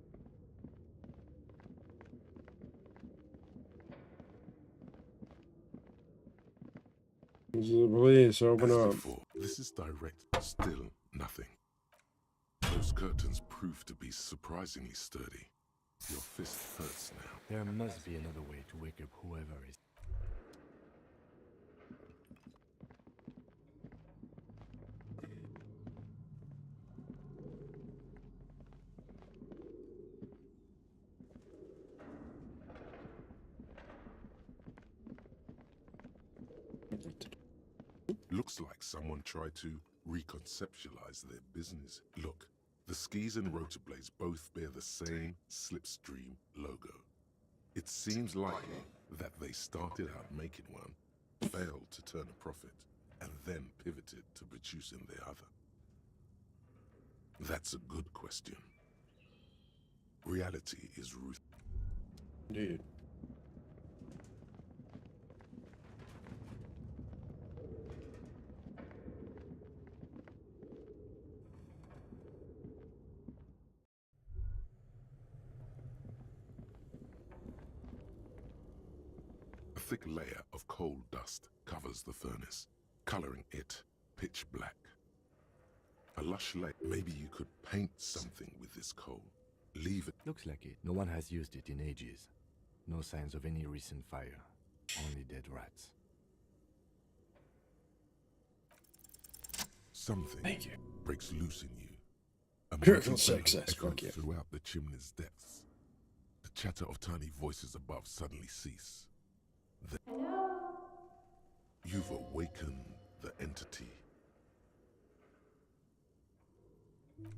This is the police. Open As up. before, this is direct, still nothing. Those curtains prove to be surprisingly sturdy. Your fist hurts now. There must be another way to wake up whoever is. Looks like someone tried to reconceptualize their business. Look, the skis and rotor blades both bear the same Slipstream logo. It seems likely that they started out making one, failed to turn a profit, and then pivoted to producing the other. That's a good question. Reality is ruthless. Indeed. A thick layer of coal dust covers the furnace, coloring it pitch black. A lush layer. Maybe you could paint something with this coal. Leave it. Looks like it. No one has used it in ages. No signs of any recent fire. Only dead rats. Something Thank you. breaks loose in you. A Critical mighty bellow success, echoes fuck yeah. throughout the chimney's depths. The chatter of tiny voices above suddenly cease. Hello? You've awakened the entity.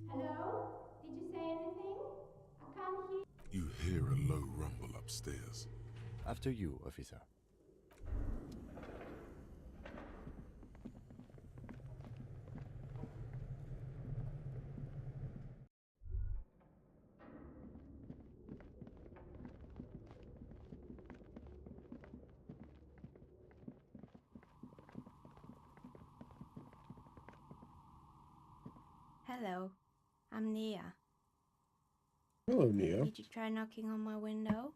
Hello? Did you say anything? I can't hear. You hear a low rumble upstairs. After you, officer. Hello, I'm Nia. Hello, Neo. Did you try knocking on my window?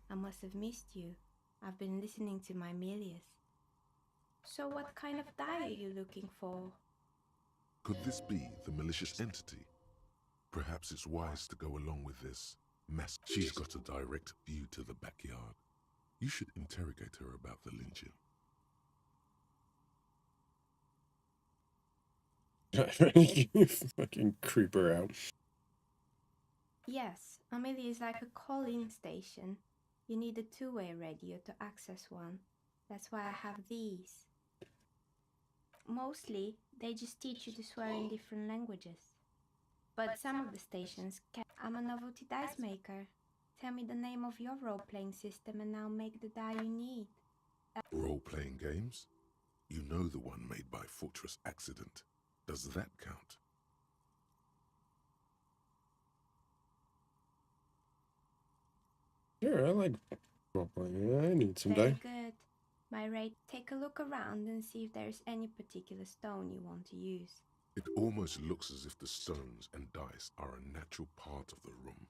I must have missed you. I've been listening to my Milius. So what kind of die are you looking for? Could this be the malicious entity? Perhaps it's wise to go along with this mess. She's got a direct view to the backyard. You should interrogate her about the lynching. You fucking creeper out. Yes, Amelia is like a call-in station. You need a two-way radio to access one. That's why I have these. Mostly, they just teach you to swear in different languages. But some of the stations can. I'm a novelty dice maker. Tell me the name of your role-playing system and I'll make the die you need. Role-playing games? You know the one made by Fortress Accident. Does that count? Sure, I like role-playing. I need some Very die. good. My rate, take a look around and see if there's any particular stone you want to use. It almost looks as if the stones and dice are a natural part of the room,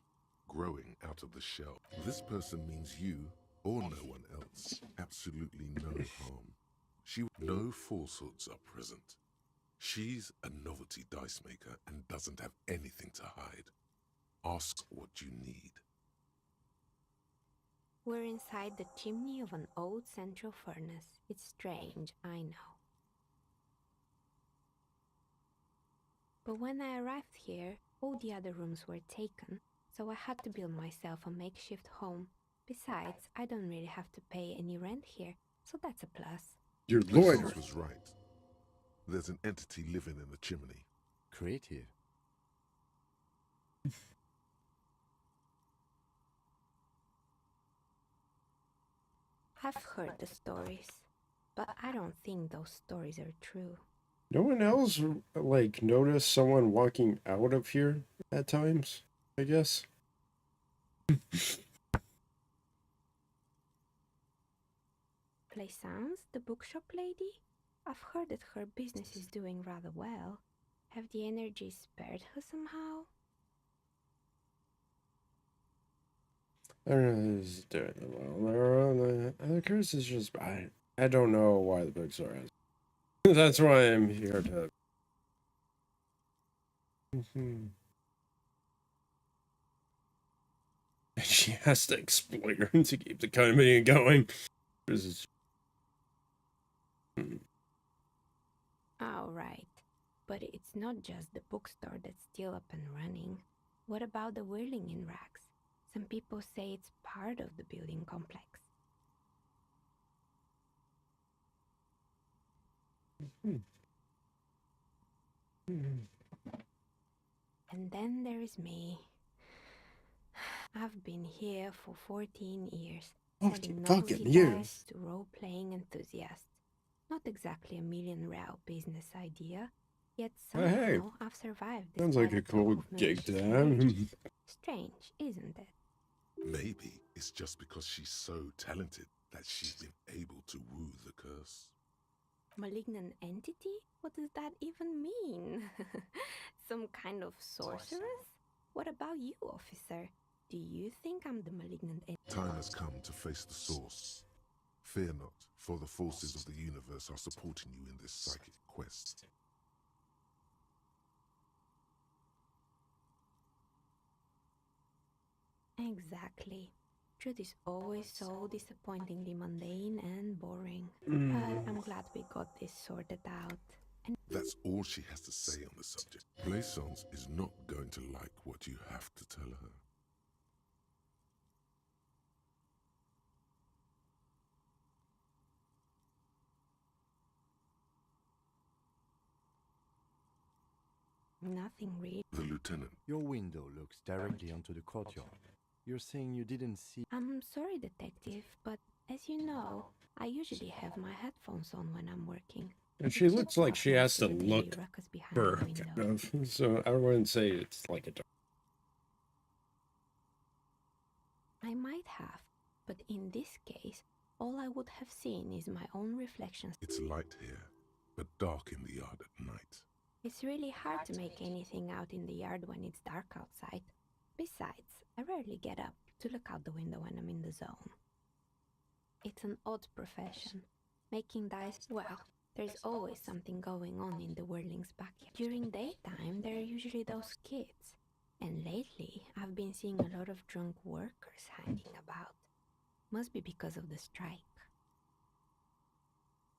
growing out of the shell. This person means you, or no one else. Absolutely no harm. No falsehoods are present. She's a novelty dice maker and doesn't have anything to hide. Ask what you need. We're inside the chimney of an old central furnace. It's strange, I know. But when I arrived here, all the other rooms were taken, so I had to build myself a makeshift home. Besides, I don't really have to pay any rent here, so that's a plus. Your Lawrence lawyer. was right. There's an entity living in the chimney. Creative. I've heard the stories, but I don't think those stories are true. No one else, like, noticed someone walking out of here at times, I guess? Plaisance, the bookshop lady? I've heard that her business is doing rather well. Have the energies spared her somehow? I don't know, this is doing well. The curse is just, I don't know why the books are as. That's why I'm here to. She has to exploit her to keep the company going. This is. Oh, right. But it's not just the bookstore that's still up and running. What about the whirling in rags? Some people say it's part of the building complex. And then there is me. I've been here for 14 years, selling novelty dice to role-playing enthusiasts. Not exactly a million-real business idea, yet somehow I've survived. Sounds like a cool gig to have. Strange, isn't it? Maybe it's just because she's so talented that she's been able to woo the curse. Malignant entity? What does that even mean? Some kind of sorceress? What about you, officer? Do you think I'm the malignant entity? Time has come to face the source. Fear not, for the forces of the universe are supporting you in this psychic quest. Exactly. Truth is always so disappointingly mundane and boring. But I'm glad we got this sorted out. And that's all she has to say on the subject. Plaisance is not going to like what you have to tell her. nothing really. The lieutenant. Your window looks directly onto the courtyard. You're saying you didn't see... I'm sorry, detective, but as you know, I usually have my headphones on when I'm working. And she looks like she has to look for kind of. So I wouldn't say it's like a. I might have, but in this case, all I would have seen is my own reflections. It's light here, but dark in the yard at night. It's really hard to make anything out in the yard when it's dark outside. Besides, I rarely get up to look out the window when I'm in the zone. It's an odd profession. Making dice, well, there's always something going on in the whirling's backyard. During daytime, there are usually those kids. And lately, I've been seeing a lot of drunk workers hanging about. Must be because of the strike.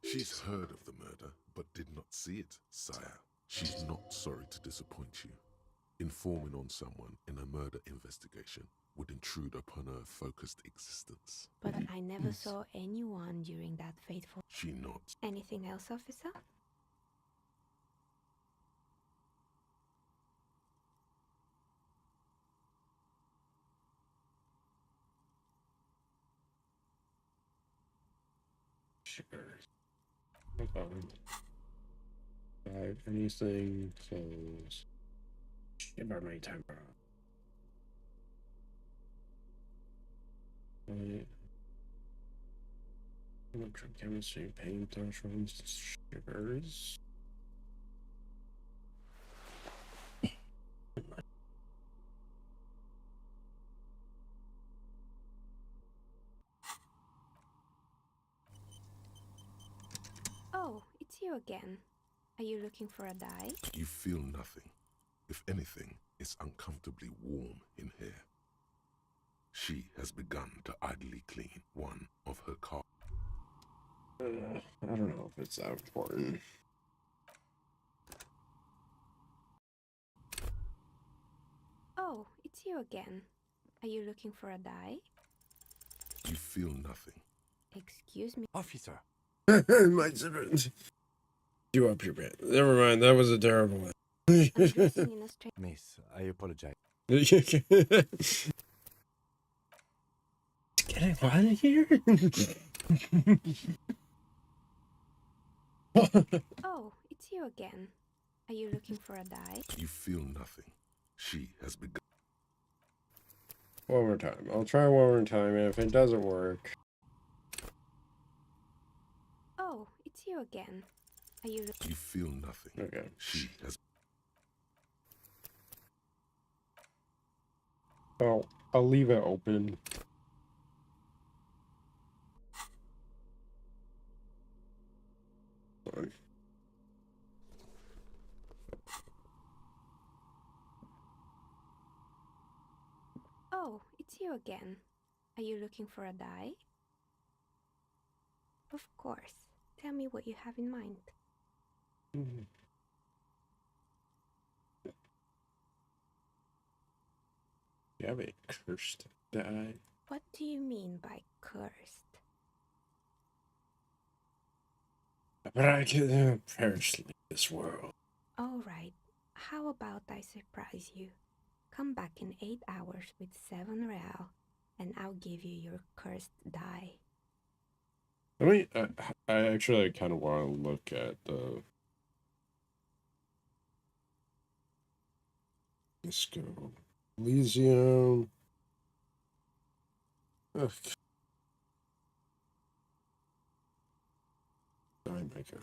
She's heard of the murder, but did not see it, sire. She's not sorry to disappoint you. Informing on someone in a murder investigation would intrude upon her focused existence. But I never saw anyone during that fateful... She nods. Anything else, officer? Sure. Anything close. Shiver my temper. Chemistry, paint, runs, shivers. it's you again. Are you looking for a die? You feel nothing. If anything, it's uncomfortably warm in here. She has begun to idly clean one of her cars. I don't know if it's that important. Oh, it's you again. Are you looking for a die? You feel nothing. Excuse me. Officer! My you up your pants. Never mind, that was a terrible one. I'm dressing in a straight. Miss, I apologize. Get it out of here. Oh, it's you again. Are you looking for a die? You feel nothing. She has begun. One more time. I'll try one more time, and if it doesn't work... Oh, it's you again. Are you You feel nothing. Okay. She has... Oh, I'll leave it open. Sorry. Oh, it's you again. Are you looking for a die? Of course. Tell me what you have in mind. You have a cursed die? What do you mean by cursed? But I can perish in this world. Alright, how about I surprise you? Come back in 8 hours with 7 real, and I'll give you your cursed die. I mean, I actually kind of want to look at the... Let's go. Elysium. Ugh. Die maker.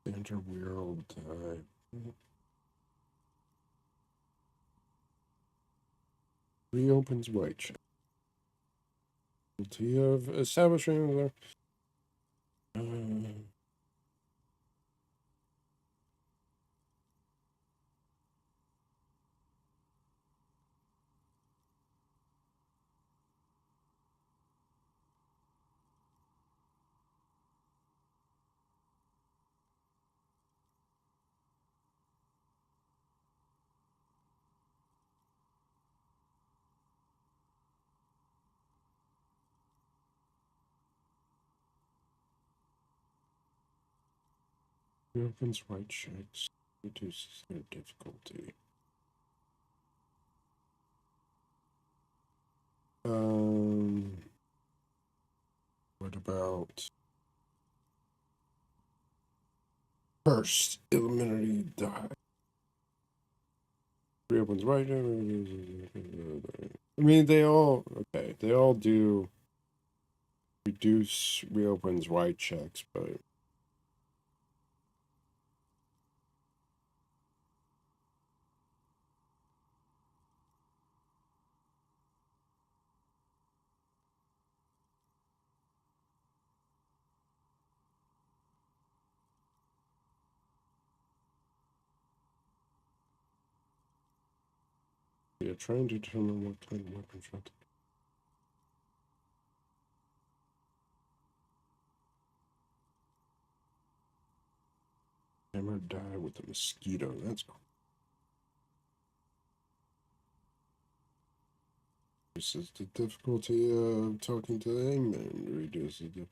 Interworld die. Reopens white check. Of establishing the... Reopens white checks. Reduces their difficulty. What about first eliminate die? Reopens right. I mean, they all okay. They all do reduce reopens white checks, but yeah, trying to determine what kind of weapon shot. Hammer die with a mosquito. That's cool. Reduces the difficulty of talking to the hangman. Reduces the...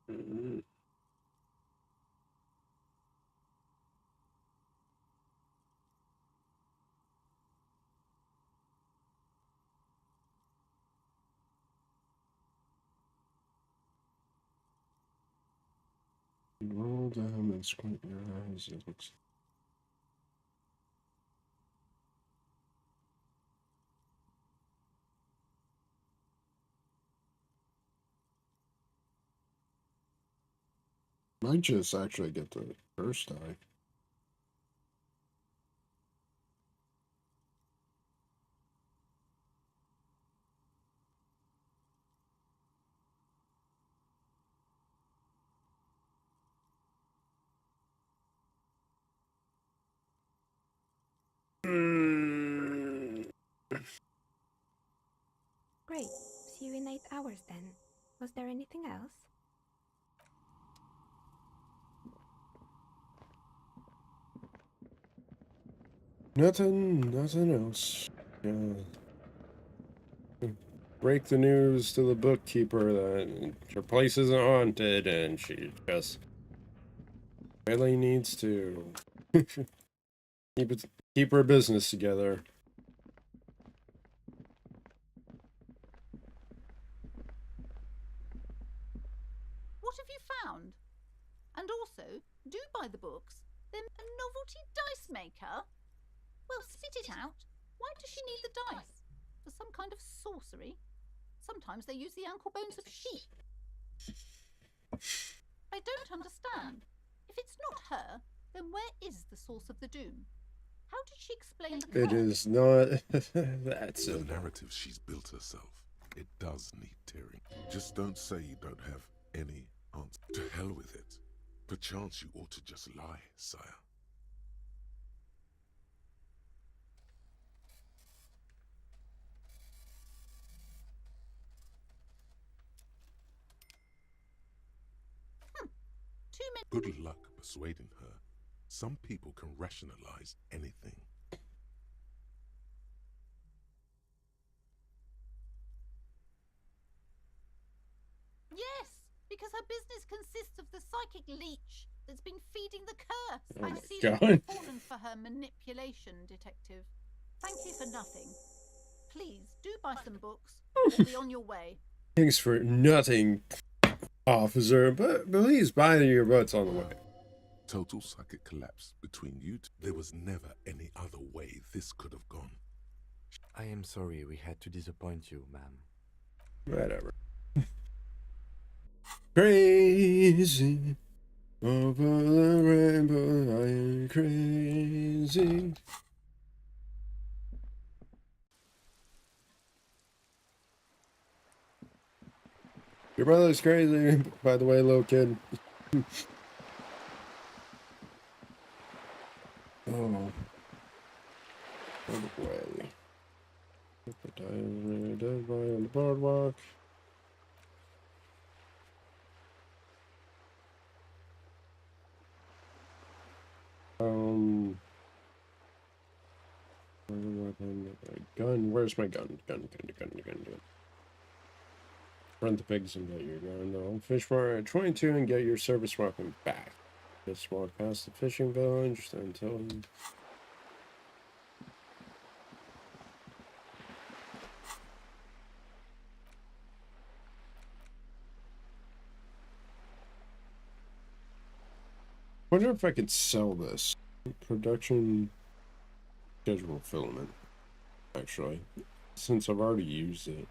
Mm. Roll down and squint your eyes. It looks. Might just actually get the first eye. Great. See you in 8 hours then. Was there anything else? Nothing else. Yeah. Break the news to the bookkeeper that her place isn't haunted, and she just really needs to keep her business together. What have you found? And also, do buy the books. They're a novelty dice maker? Well, spit it out. Why does she need the dice? For some kind of sorcery? Sometimes they use the ankle bones of sheep. I don't understand. If it's not her, then where is the source of the doom? How did she explain the It curse? is not that The simple. narrative she's built herself, it does need tearing. Just don't say you don't have any answer. To hell with it. Perchance you ought to just lie, sire. Too many. Good luck persuading her. Some people can rationalize anything. Yes, because her business consists of the psychic leech that's been feeding the curse. Oh I my see God. that you've fallen for her manipulation, detective. Thank you for nothing. Please do buy some books or be on your way. Thanks for nothing, officer, but please buy your butts on the way. Total psychic collapse between you two. There was never any other way this could have gone. I am sorry we had to disappoint you, ma'am. Whatever. Crazy over the rainbow, I am crazy. Your brother's crazy, by the way, little kid. Oh. What way? Put the dead body on the boardwalk. Gun. Where's my gun? Gun. Run the pigs and get your gun. No. Fish mark at 22 and get your service weapon back. Just walk past the fishing village until. Wonder if I could sell this. Production schedule filament. Actually, since I've already used it.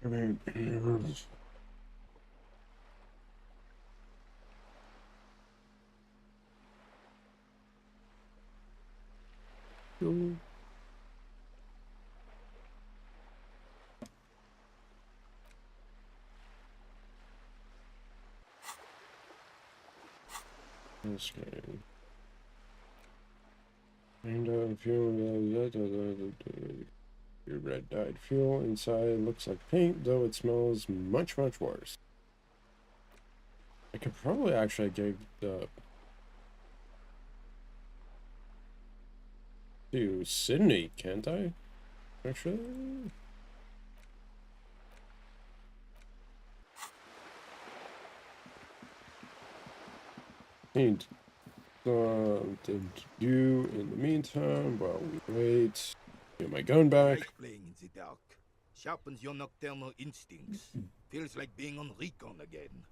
I mean, this game? And fuel. Your red dyed fuel inside looks like paint, though it smells much worse. I could probably actually get to Sydney, can't I? Actually. Need something to do in the meantime while we wait. Get my gun back. Like playing in the dark. Sharpens your nocturnal instincts. Feels like being on recon again.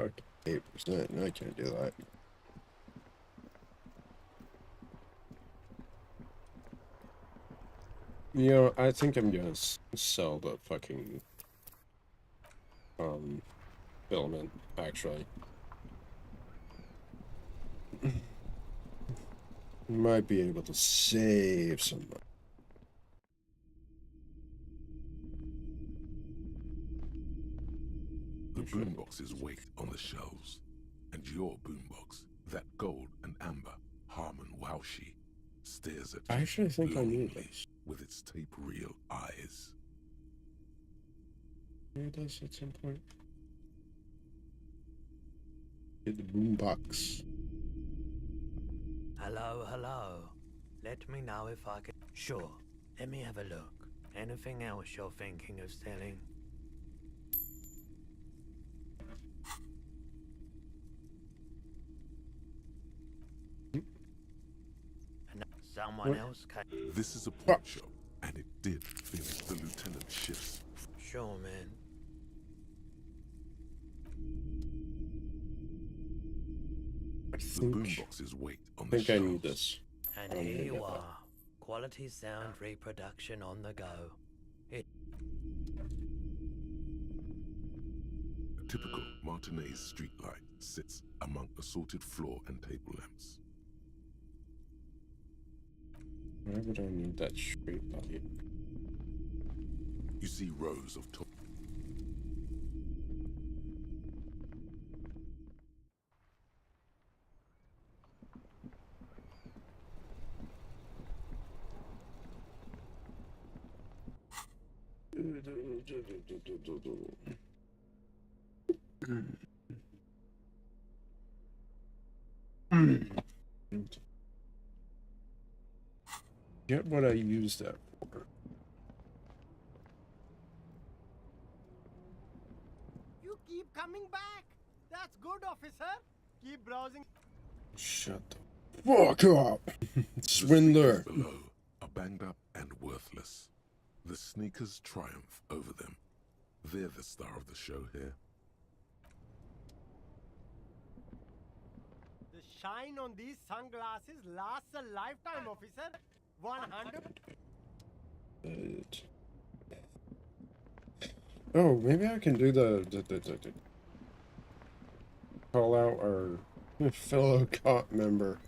Okay, 8%. No, I can't do that. You know, I think I'm gonna sell the fucking filament, actually. Might be able to save some money. The boomboxes wait on the shelves, and your boombox, that gold and amber Harmon Waushi, stares at you. I actually think I need longingly this. with its tape reel eyes. Need this at some point. Get the boombox. Hello. Let me know if I can. Sure, let me have a look. Anything else you're thinking of selling? And someone else can. This is a pawn shop, and it did finish the lieutenant's shifts. Sure, man. The boomboxes wait on I the think shelves. I need this. And here you are. Quality sound reproduction on the go. A typical Martinez streetlight sits among assorted floor and table lamps. Why would I need that street light? You see rows of tall. Get what I used that for. You keep coming back. That's good, officer. Keep browsing. Shut the fuck up, swindler. The below are banged up and worthless. The sneakers triumph over them. They're the star of the show here. The shine on these sunglasses lasts a lifetime, officer. 100. Oh, maybe I can do the call out our fellow cop member.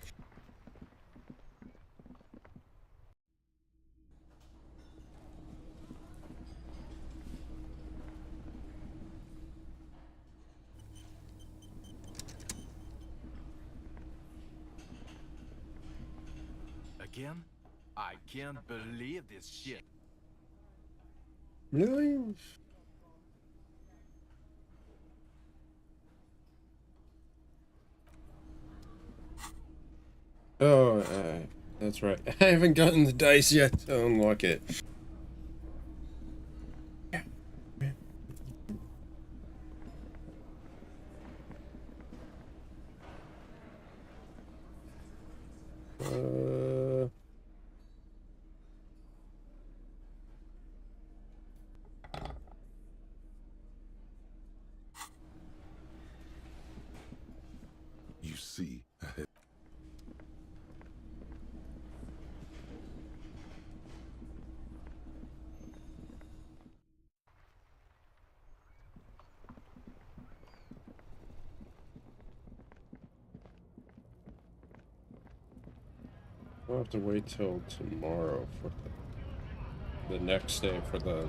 Again? I can't believe this shit. Really? Oh, that's right. I haven't gotten the dice yet to unlock it. You see ahead. I'll have to wait till tomorrow for the next day for the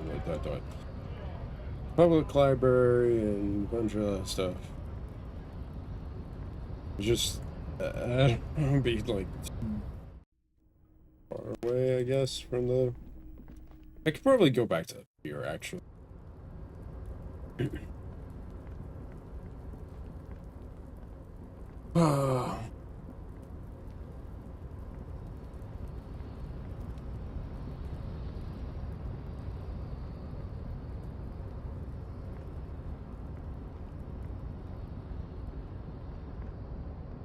public library and a bunch of other stuff. It's just I don't want to be like too far away, I guess, from the. I could probably go back to here actually. Can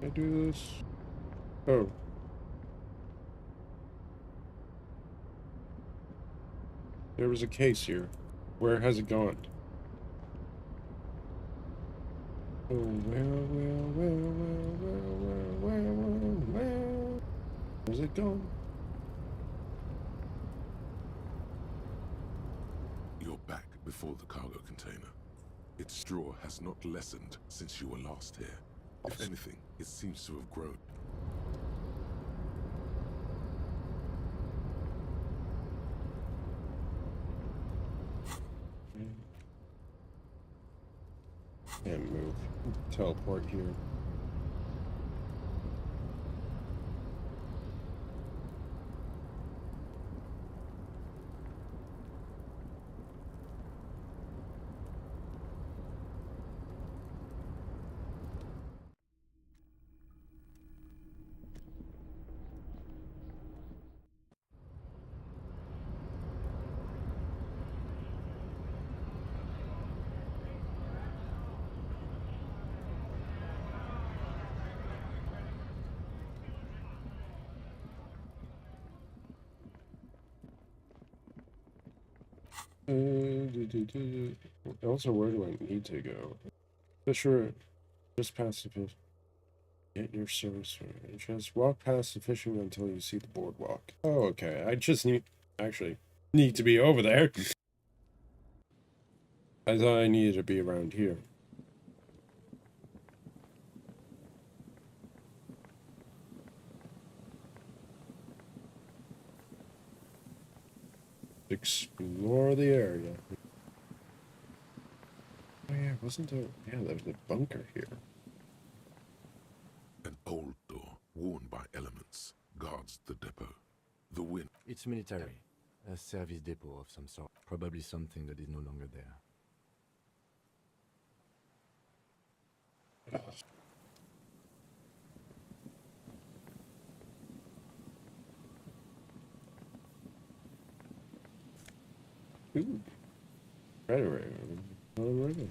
I do this? Oh. There was a case here. Where has it gone? Oh, where? Where's it gone? You're back before the cargo container. Its straw has not lessened since you were last here. If anything, it seems to have grown. Can't move. Teleport here. Also, where do I need to go? Fisher, just past the fish. Get your service. Just walk past the fishing until you see the boardwalk. Oh, okay. I just need to be over there. I thought I needed to be around here. Explore the area. Oh yeah, wasn't there? Yeah, there's a bunker here. An old door, worn by elements, guards the depot. The wind. It's military. A service depot of some sort. Probably something that is no longer there. Ooh. Right. Alright.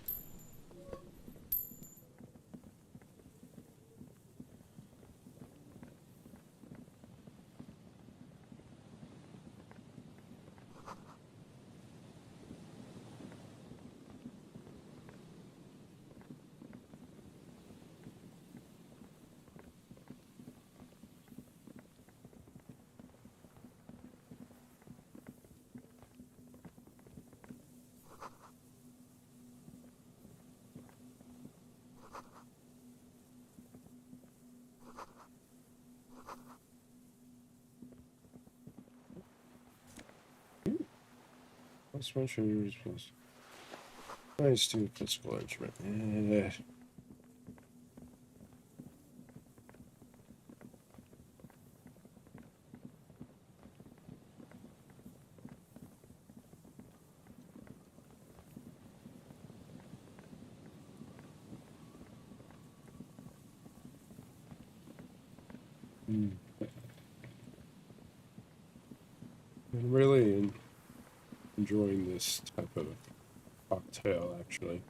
Let's make sure you're responsible. Nice to physical arrangement. Yeah. I'm really enjoying this type of cocktail, actually.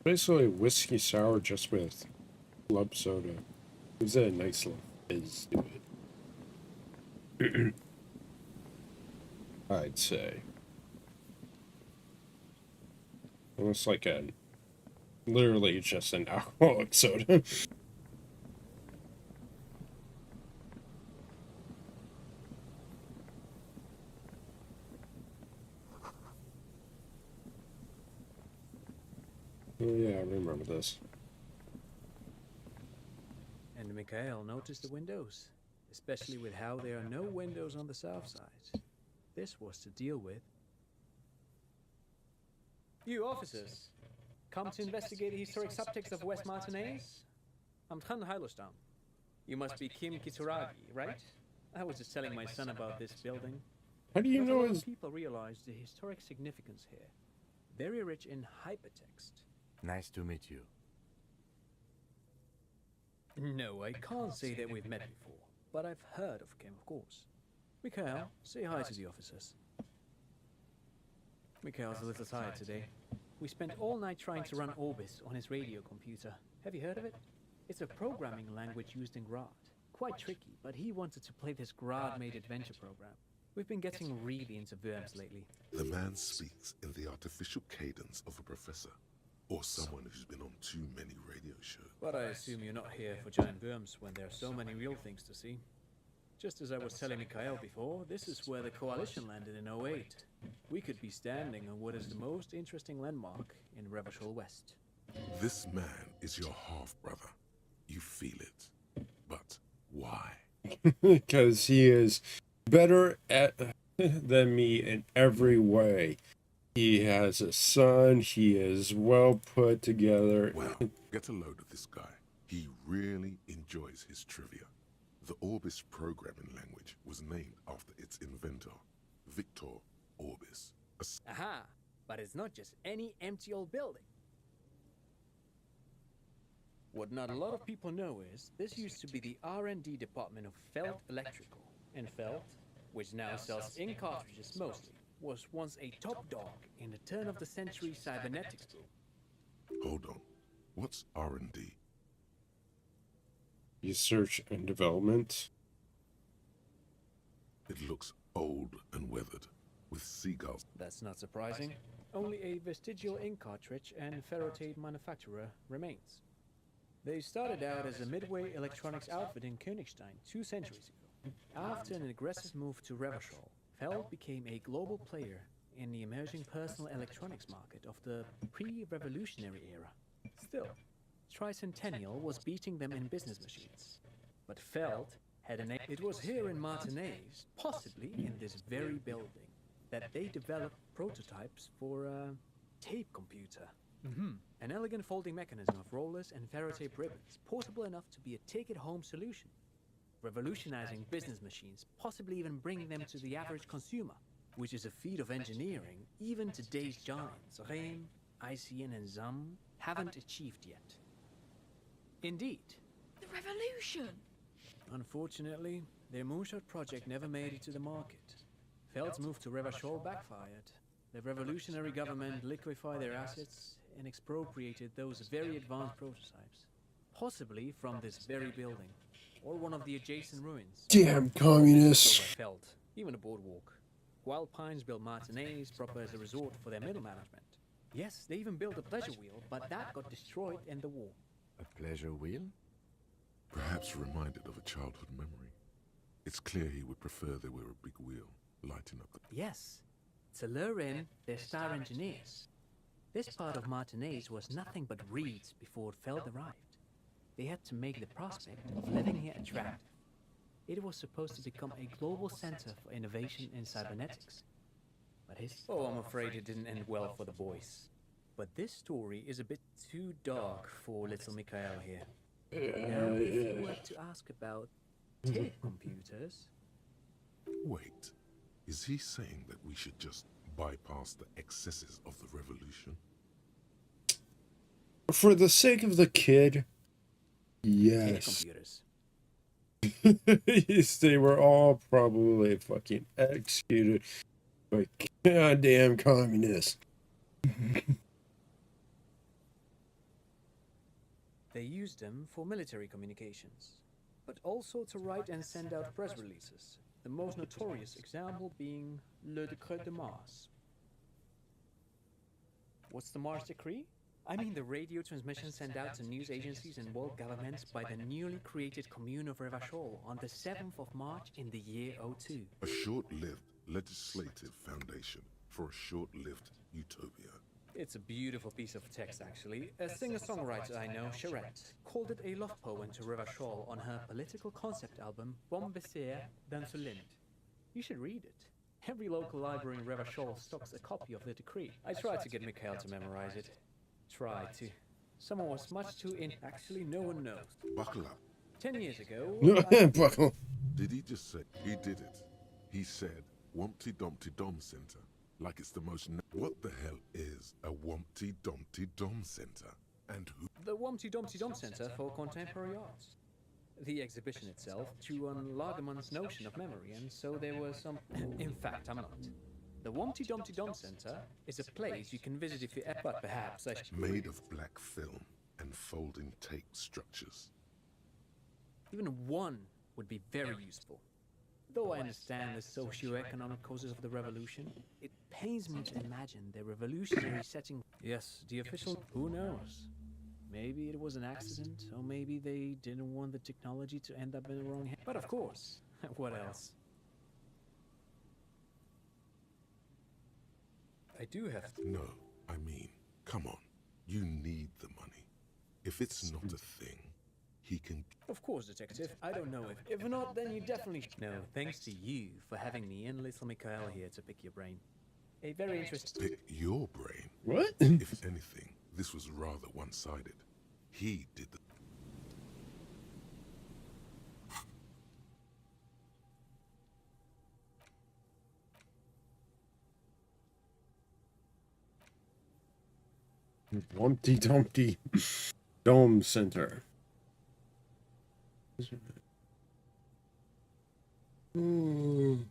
Basically, whiskey sour just with club soda. Gives it a nice little fizz to it. I'd say. Almost like literally just an alcoholic soda. Oh yeah, I remember this. And Mikhail noticed the windows. especially with how there are no windows on the south side. This was to deal with. You officers, come to investigate the historic subtext of West Martinez? I'm Tran Heilostam. You must be Kim Kitsuragi, right? I was just telling my son about this building. How do you Not know a lot his... of people realize the historic significance here. Very rich in hypertext. Nice to meet you. No, I can't say that we've met before, but I've heard of Kim, of course. Mikhail, say hi to the officers. Mikhail's a little tired today. We spent all night trying to run Orbis on his radio computer. Have you heard of it? It's a programming language used in Grad. Quite tricky, but he wanted to play this Grad-made adventure program. We've been getting really into Worms lately. The man speaks in the artificial cadence of a professor, or someone who's been on too many radio shows. But I assume you're not here for giant worms when there are so many real things to see. Just as I was telling Mikhail before, this is where the Coalition landed in '08. We could be standing on what is the most interesting landmark in Revachol West. This man is your half-brother. You feel it. But why? Because he is better at than me in every way. He has a son, he is well put together. Well, get a load of this guy. He really enjoys his trivia. The Orbis programming language was named after its inventor, Victor Orbis. Aha! But it's not just any empty old building. What not a lot of people know is, this used to be the R&D department of Felt Electrical. And Felt, which now sells ink cartridges mostly, was once a top dog in the turn-of-the-century cybernetics boom. Hold on. What's R&D? Research and development. It looks old and weathered, with seagulls. That's not surprising. Only a vestigial ink cartridge and ferrotape manufacturer remains. They started out as a midway electronics outfit in Königstein 2 centuries ago. After an aggressive move to Revachol, Feld became a global player in the emerging personal electronics market of the pre-revolutionary era. Still, Tricentennial was beating them in business machines. But Feld had an... It was here in Martinez, possibly in this very building, that they developed prototypes for a tape computer. An elegant folding mechanism of rollers and ferrotape ribbons, portable enough to be a take-it-home solution. Revolutionizing business machines, possibly even bringing them to the average consumer, which is a feat of engineering even today's giants, Rehm, ICN and ZAM, haven't achieved yet. Indeed. The revolution! Unfortunately, their moonshot project never made it to the market. Feld's move to Revachol backfired. The revolutionary government liquefied their assets and expropriated those very advanced prototypes, possibly from this very building, or one of the adjacent ruins. Damn communists! Feld, even a boardwalk. Wild Pines built Martinez proper as a resort for their middle management. Yes, they even built a pleasure wheel, but that got destroyed in the war. A pleasure wheel? Perhaps reminded of a childhood memory. It's clear he would prefer there were a big wheel, lighting up the... Yes, to lure in their star engineers. This part of Martinez was nothing but reeds before Feld arrived. They had to make the prospect of living here attractive. It was supposed to become a global center for innovation in cybernetics. But his... Oh, I'm afraid it didn't end well for the boys. But this story is a bit too dark for little Mikhail here. Now, if you were to ask about tape computers... Wait, is he saying that we should just bypass the excesses of the revolution? For the sake of the kid, yes. Yes, they were all probably fucking executed by goddamn communists. They used them for military communications, but also to write and send out press releases, the most notorious example being Le Decret de Mars. What's the Mars Decree? I mean the radio transmission sent out to news agencies and world governments by the newly created Commune of Revachol on the 7th of March in the year 02. A short-lived legislative foundation for a short-lived utopia. It's a beautiful piece of text, actually. A singer-songwriter I know, Charette, called it a love poem to Revachol on her political concept album, Bombessier d'Insolente. You should read it. Every local library in Revachol stocks a copy of the decree. I tried to get Mikhail to memorize it. Tried to. Someone was much too in. Actually, no one knows. Buckle up. 10 years ago, Buckle. Did he just say he did it? He said Wumpty Dumpty Dom Center. Like it's the most. What the hell is a Wumpty Dumpty Dom Center? And who? The Wumpty Dumpty Dom Center for Contemporary Art. The exhibition itself drew on Lagerman's notion of memory, and so there were some. In fact, I'm not. The Wumpty Dumpty Dom Center is a place you can visit if you. But perhaps I. Made of black film and folding tape structures. Even one would be very useful. Though I understand the socio-economic causes of the revolution, it pains me to imagine the revolutionary setting. Yes, the official. Who knows? Maybe it was an accident, or maybe they didn't want the technology to end up in the wrong hands. But of course, what else? I do have to. No, I mean, come on. You need the money. If it's not a thing, he can. Of course, detective. I don't know if not, then you definitely. No, thanks to you for having me and little Mikhail here to pick your brain. A very interesting. Pick your brain. What? If anything, this was rather one-sided. He did the. Wumpty Dumpty Dome Center. You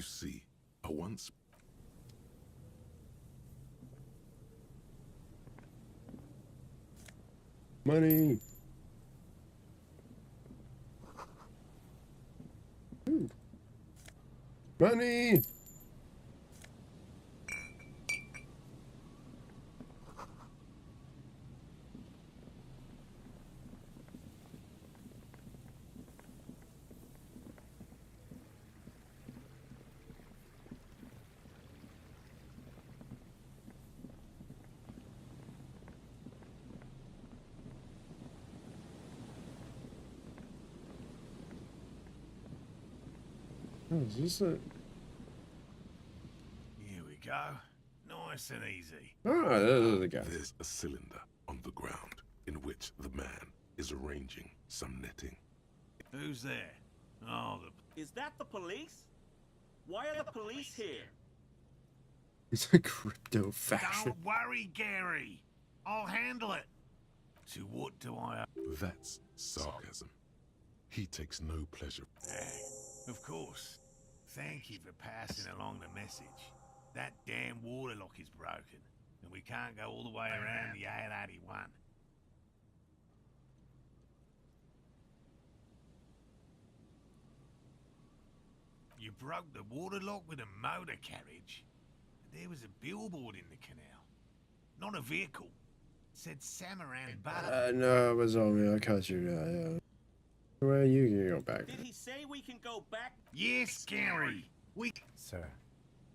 see, a once. Money. Ooh. Money. Oh, is this a... Here we go. Nice and easy. Ah, there's the guy. There's a cylinder on the ground in which the man is arranging some netting. Who's there? Oh, Is that the police? Why are the police here? It's a crypto fashion. Don't worry, Gary. I'll handle it. To what do I... That's sarcasm. He takes no pleasure. Of course. Thank you for passing along the message. That damn water lock is broken, and we can't go all the way around the A81. You broke the water lock with a motor carriage. There was a billboard in the canal. Not a vehicle. It said Samaran Butter. No, it was on me. I caught you. Yeah. Well, you can go back. Did he say we can go back? Yes, Gary. We... Sir,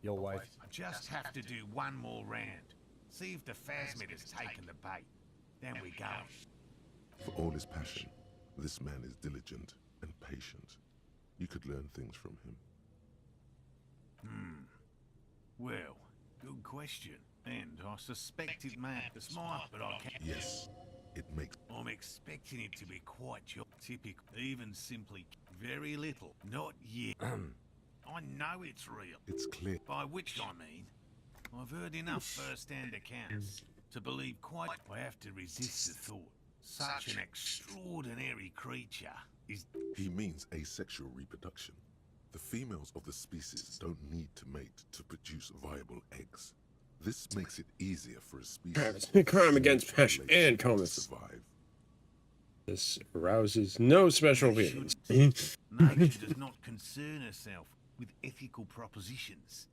your wife... I just have to do one more round. See if the phasmid has taken the bait. Then we go. For all his passion, this man is diligent and patient. You could learn things from him. Well, good question. And I suspect it may be smart, but I can't... Yes, it makes... I'm expecting it to be quite typical. Even simply very little. Not yet. I know it's real. It's clear. By which I mean, I've heard enough first-hand accounts to believe quite... I have to resist the thought. Such an extraordinary creature is... He means asexual reproduction. The females of the species don't need to mate to produce viable eggs. This makes it easier for a species... Crime against passion and common survive. This arouses no special feelings. Nature does not concern herself with ethical propositions.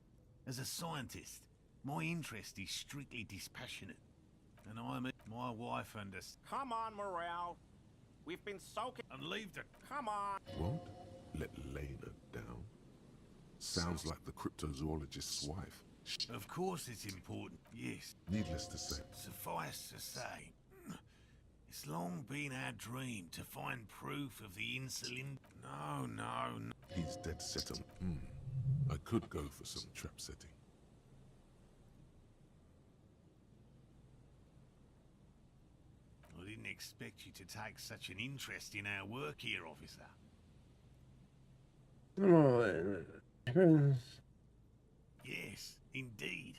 As a scientist, my interest is strictly dispassionate. And my wife understands. Come on, Morale. We've been soaking... And leave the... Come on. Won't let Lena down. Sounds like the cryptozoologist's wife. Of course it's important, yes. Needless to say, Suffice to say, it's long been our dream to find proof of the insulin. No. he's dead set on. I could go for some trap setting. I didn't expect you to take such an interest in our work here, officer. Yes, indeed.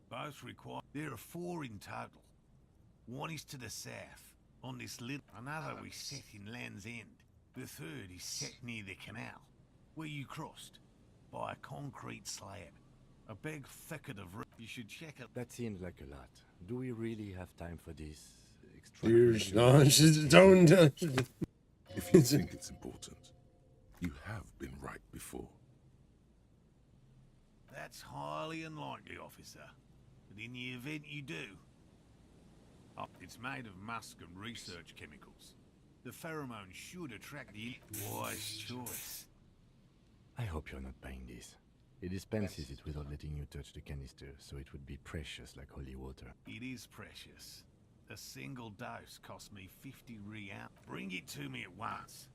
Both require... There are 4 in total. One is to the south, on this little... Another we set in Land's End. The third is set near the canal, where you crossed, by a concrete slab. A big thicket of... You should check it. That seems like a lot. Do we really have time for this? There's no, don't. If you think it's important, you have been right before. That's highly unlikely, officer. But in the event you do... Oh, it's made of musk and research chemicals. The pheromone should attract the... Wise choice. I hope you're not buying this. It dispenses it without letting you touch the canister, so it would be precious like holy water. It is precious. A single dose cost me 50 real. Bring it to me at once.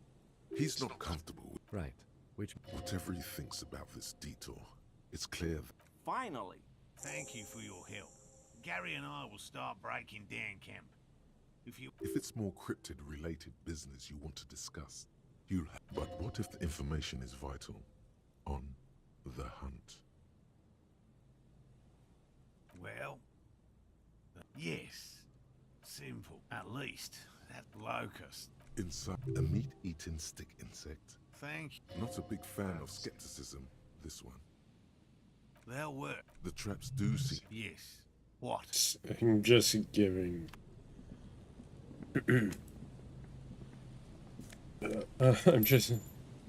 He's not comfortable with... Right. Which... Whatever he thinks about this detour, it's clear that... Finally. Thank you for your help. Gary and I will start breaking down camp. If it's more cryptid-related business you want to discuss, you'll have... But what if the information is vital? On the hunt. Well... Yes. Simple. At least, that locust. Inside a meat-eating stick insect. Thank you. Not a big fan of skepticism, this one. They'll work. The traps do seem... Yes. What? I'm just giving... I'm just,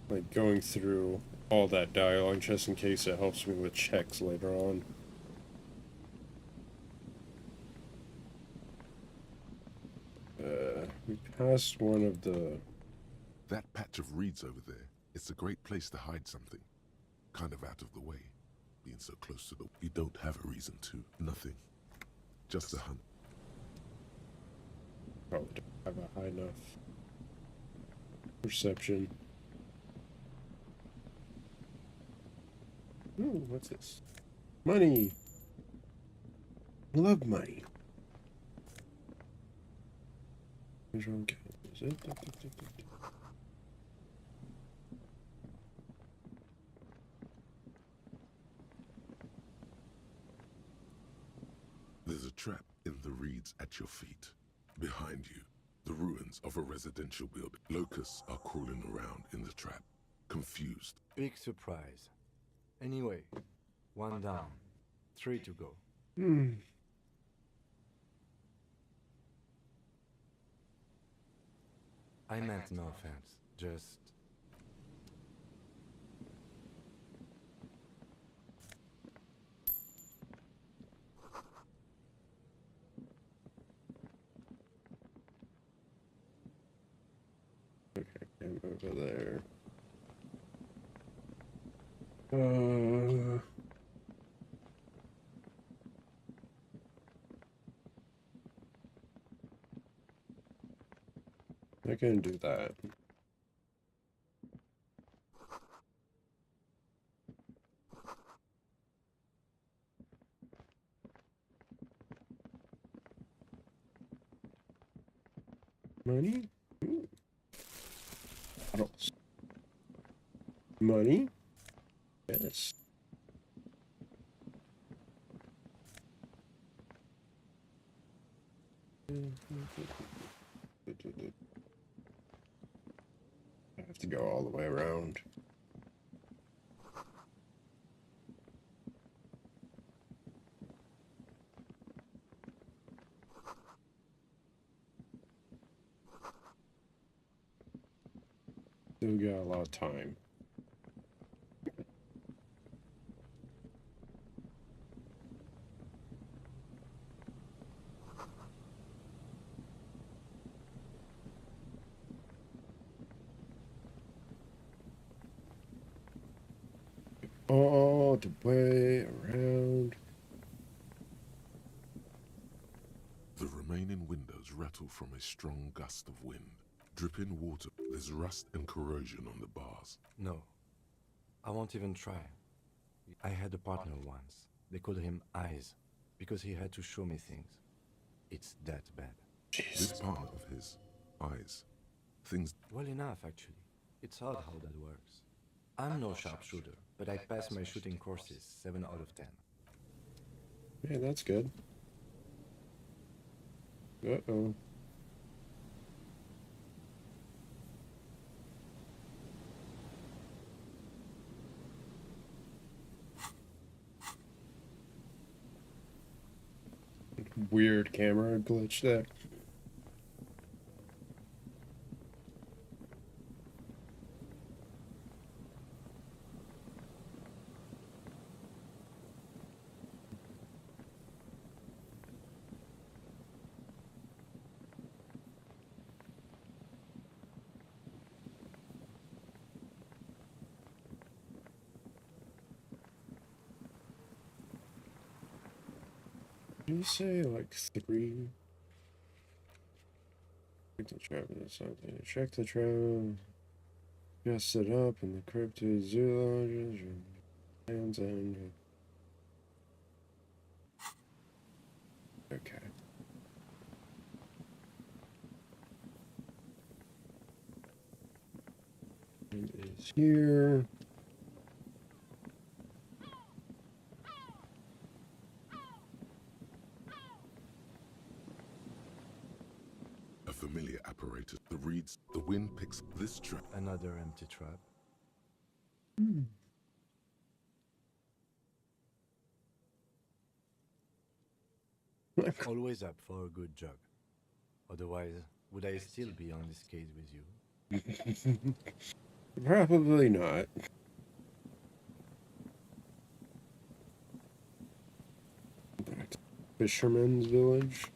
like, going through all that dialogue just in case it helps me with checks later on. We passed one of the... That patch of reeds over there, it's a great place to hide something. Kind of out of the way. Being so close to the... You don't have a reason to. Nothing. Just a hunt. Probably don't have a high enough perception. Ooh, what's this? Money! I love money. Is it? There's a trap in the reeds at your feet. Behind you, the ruins of a residential building. Locusts are crawling around in the trap, confused. Big surprise. Anyway, 1 down, 3 to go. I meant no offense, just... Okay, came over there. I can do that. Money? Ooh. Bottles. Money? Yes. I have to go all the way around. Still got a lot of time. all the way around. The remaining windows rattle from a strong gust of wind. Dripping water. There's rust and corrosion on the bars. No, I won't even try. I had a partner once. They called him Eyes, because he had to show me things. It's that bad. This partner of his, Eyes, things... Well enough, actually. It's odd how that works. I'm no sharpshooter, but I pass my shooting courses 7 out of 10. Yeah, that's good. Uh-oh. Weird camera glitch there. Did you say like 3? Check the trap or something. Check the trap. Just it up in the cryptid zoologists or hands and okay. It is here. A familiar apparatus. The reeds, the wind picks this trap. Another empty trap. Always up for a good job. Otherwise, would I still be on this case with you? Probably not. Back to Fisherman's Village.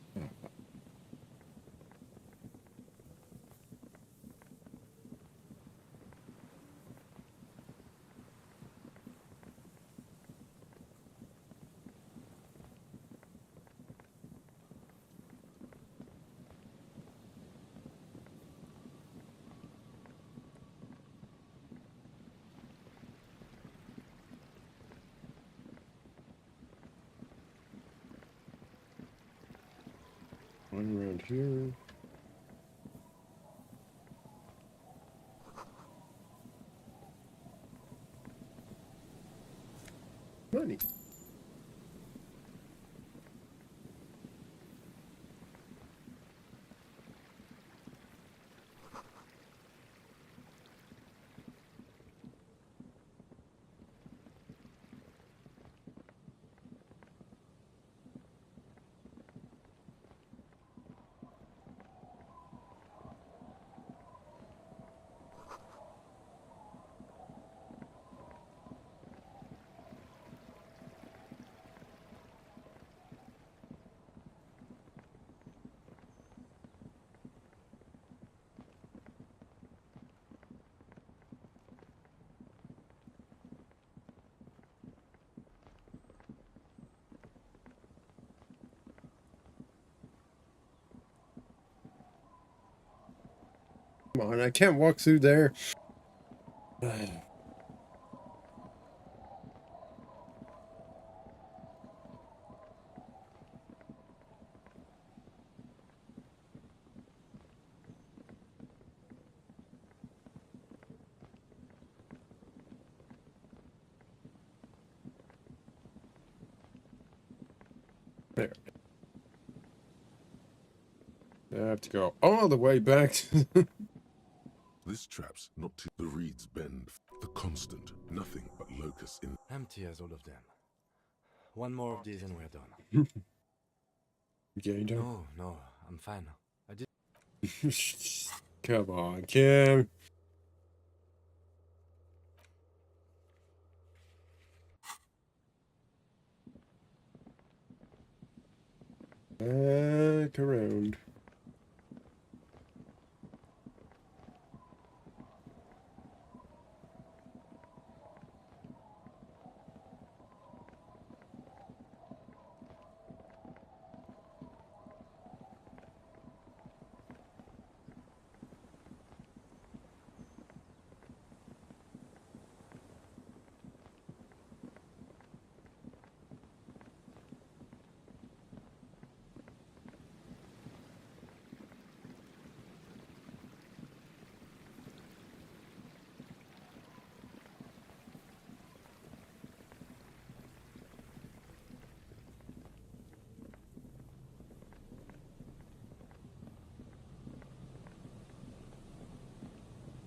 One around here. Money. Come on, I can't walk through there. There. I have to go all the way back to This trap's not to the reeds bend. The constant, nothing but locusts in. Empty as all of them. One more of these and we're done. No, I'm fine. I did. Come on, Kim. Back around.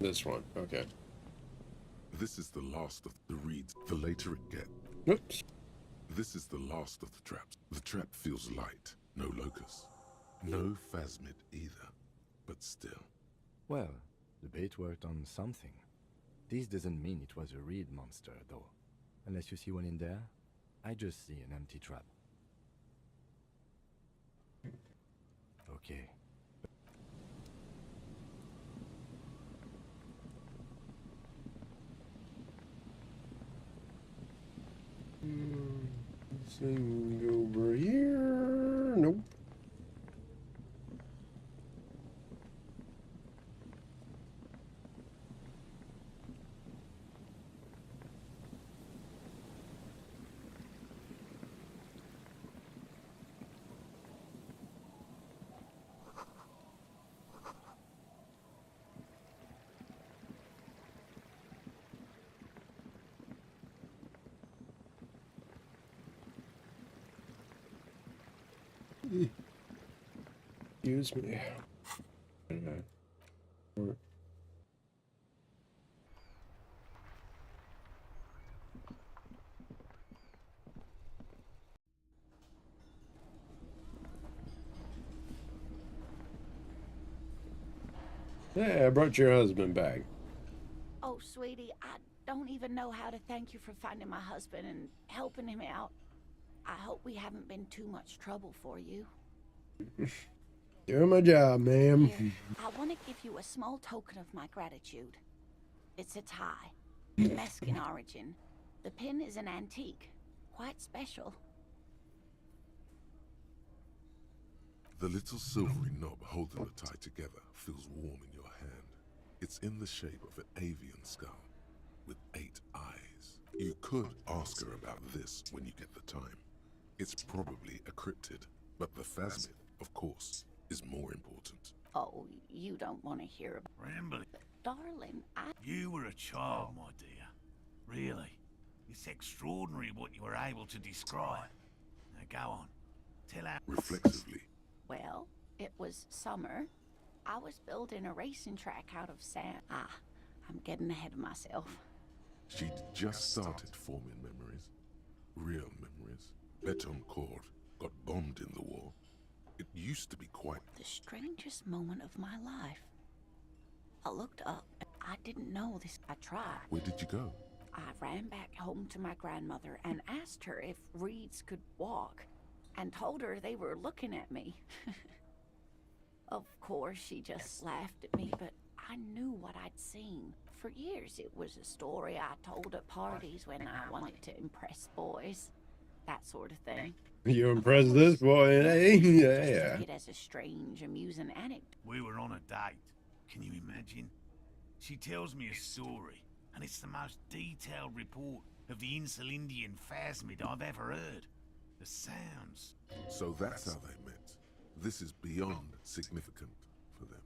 This one, okay. This is the last of the reeds. The later it gets. Oops. This is the last of the traps. The trap feels light. No locust. No phasmid either. But still. Well, the bait worked on something. This doesn't mean it was a reed monster, though. Unless you see one in there, I just see an empty trap. Okay. Thing over here. Nope. Excuse me. Hey, I brought your husband back. Oh, sweetie, I don't even know how to thank you for finding my husband and helping him out. I hope we haven't been too much trouble for you. Doing my job, ma'am. Here, I want to give you a small token of my gratitude. It's a tie, Mexican origin. The pin is an antique, quite special. The little silvery knob holding the tie together feels warm in your hand. It's in the shape of an avian skull with 8 eyes. You could ask her about this when you get the time. It's probably a cryptid, but the phasmid, of course, is more important. Oh, you don't want to hear about Rambling. Darling, You were a child, my dear. Really. It's extraordinary what you were able to describe. Now go on. Tell us. Reflexively. Well, it was summer. I was building a racing track out of sand. I'm getting ahead of myself. She'd just started forming memories. Real memories. Betoncourt got bombed in the war. It used to be quite... The strangest moment of my life. I looked up. I didn't know this. I tried. Where did you go? I ran back home to my grandmother and asked her if reeds could walk, and told her they were looking at me. Of course, she just laughed at me, but I knew what I'd seen. For years, it was a story I told at parties when I wanted to impress boys. That sort of thing. You impressed this boy, eh? Yeah. It as a strange, amusing anecdote. We were on a date. Can you imagine? She tells me a story, and it's the most detailed report of the Insulindian phasmid I've ever heard. The sounds. So that's how they met. This is beyond significant for them.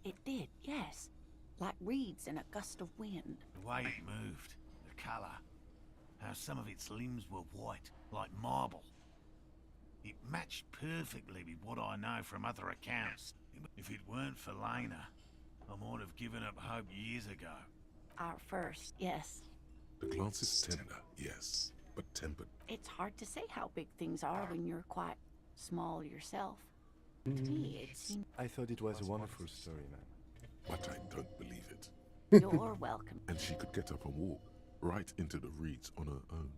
It did, yes. Like reeds in a gust of wind. The way it moved, the colour, how some of its limbs were white, like marble. It matched perfectly with what I know from other accounts. If it weren't for Lena, I might have given up hope years ago. Our first, yes. The glance is tender, yes, but tempered. It's hard to say how big things are when you're quite small yourself. To me, it seemed... I thought it was a wonderful story, man. But I don't believe it. You're welcome. And she could get up and walk right into the reeds on her own.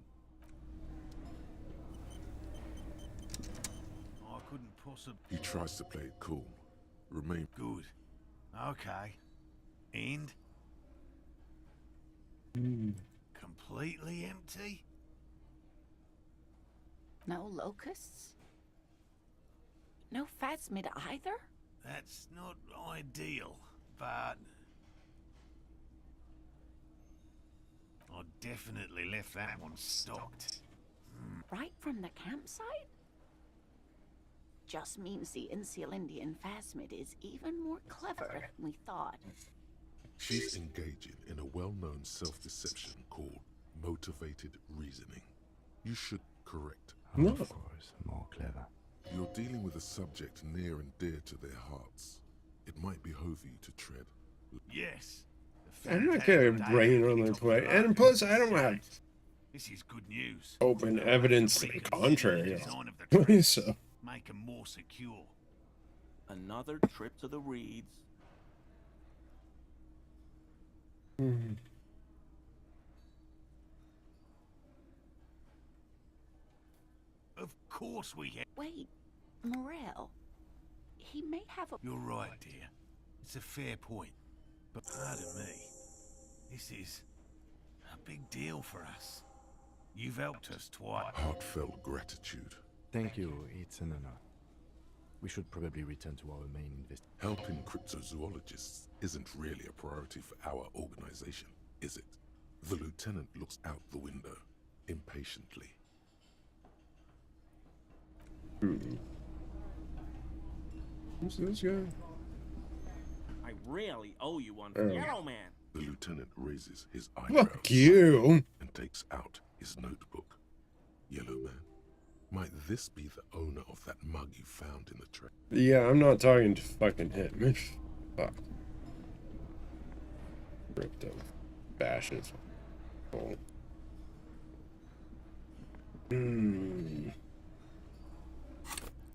I couldn't possibly... He tries to play it cool. Remain... Good. Okay. And? Completely empty? No locusts? No phasmid either? That's not ideal, but... I definitely left that one stocked. Right from the campsite? Just means the Insulindian phasmid is even more clever than we thought. She's engaging in a well-known self-deception called motivated reasoning. You should correct. Oh, of course, more clever. You're dealing with a subject near and dear to their hearts. It might behoove you to tread. Yes, I'm not gonna bring it on their plate. And plus, I don't have This is good news. open evidence to the contrary. Design of the traps So, make them more secure. Another trip to the Reeds. Of course we have. Wait, Morel. He may have a. You're right, dear. It's a fair point. But pardon me. This is a big deal for us. You've helped us twice. Heartfelt gratitude. Thank you, it's an honor. We should probably return to our main investigation. Helping cryptozoologists isn't really a priority for our organization, is it? The lieutenant looks out the window, impatiently. Who's this guy? I really owe you one for Yellow Man. The lieutenant raises his eyebrows. Fuck you! And takes out his notebook. Yellow Man, might this be the owner of that mug you found in the trash? Yeah, I'm not talking to fucking him. Fuck. Crypto bashes. Oh.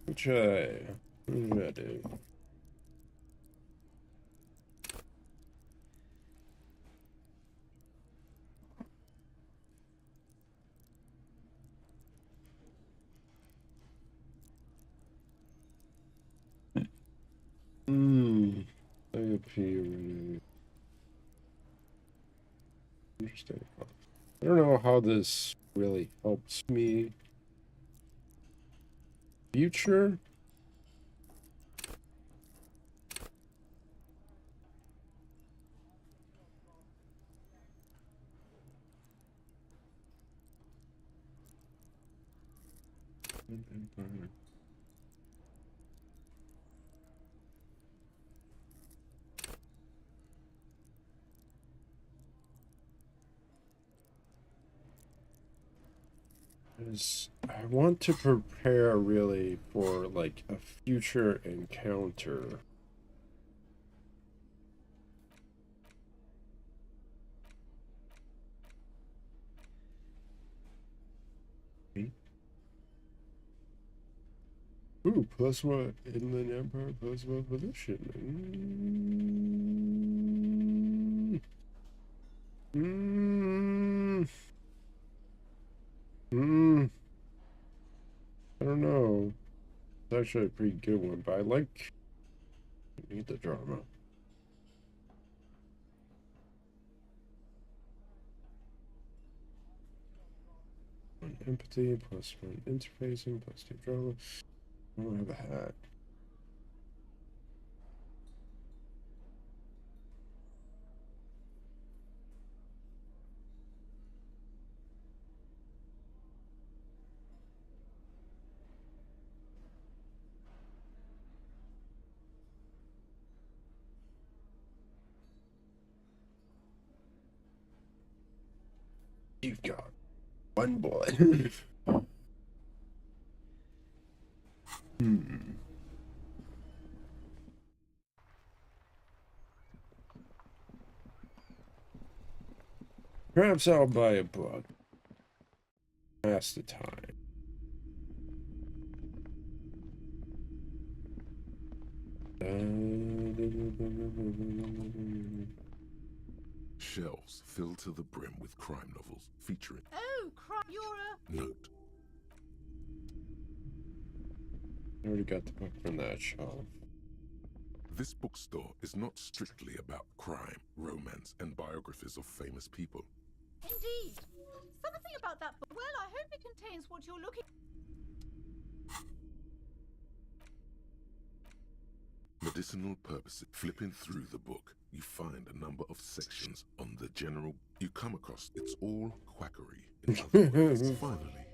Which what do I do? Interesting. I don't know how this really helps me. Future? I want to prepare really for like a future encounter. Ooh, +1 Inland Empire, +1 pollution. I don't know. It's actually a pretty good one, but I need the drama. One empathy, +1 interfacing, +2 drama. I don't have a hat. You've got one bullet. Perhaps I'll buy a book. Pass the time. Shelves filled to the brim with crime novels featuring. Oh, crap, you're a. Note. I already got the book from that shelf. This bookstore is not strictly about crime, romance, and biographies of famous people. Indeed. Something about that book. Well, I hope it contains what you're looking. Medicinal purposes. Flipping through the book, you find a number of sections on the general. You come across it's all quackery. In other words, finally,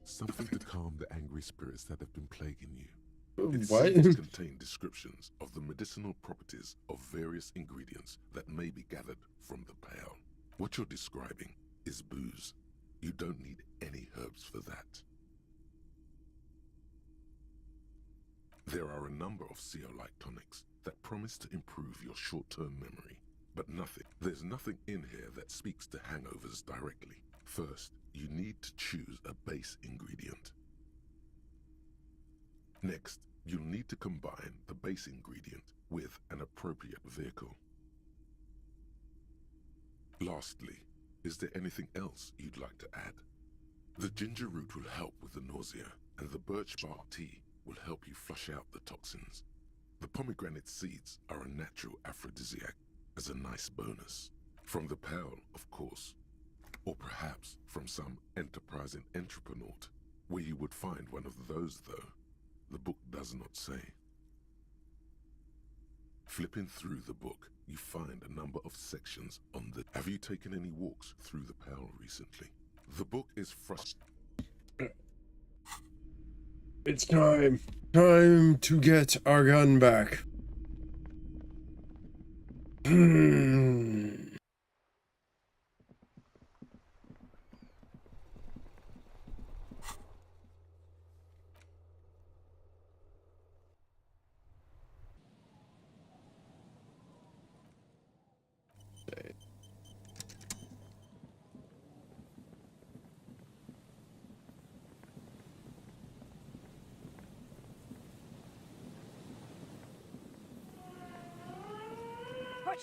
something to calm the angry spirits that have been plaguing you. It seems to contain descriptions of the medicinal properties of various ingredients that may be gathered from the pale. What you're describing is booze. You don't need any herbs for that. There are a number of zeolite tonics that promise to improve your short-term memory. But there's nothing in here that speaks to hangovers directly. First, you need to choose a base ingredient. Next, you'll need to combine the base ingredient with an appropriate vehicle. Lastly, is there anything else you'd like to add? The ginger root will help with the nausea, and the birch bark tea will help you flush out the toxins. The pomegranate seeds are a natural aphrodisiac as a nice bonus. From the pearl, of course. Or perhaps from some enterprising entrepreneur. Where you would find one of those, though, the book does not say. Flipping through the book, you find a number of sections on the... Have you taken any walks through the Pearl recently? The book is frustrating. It's time. Time to get our gun back.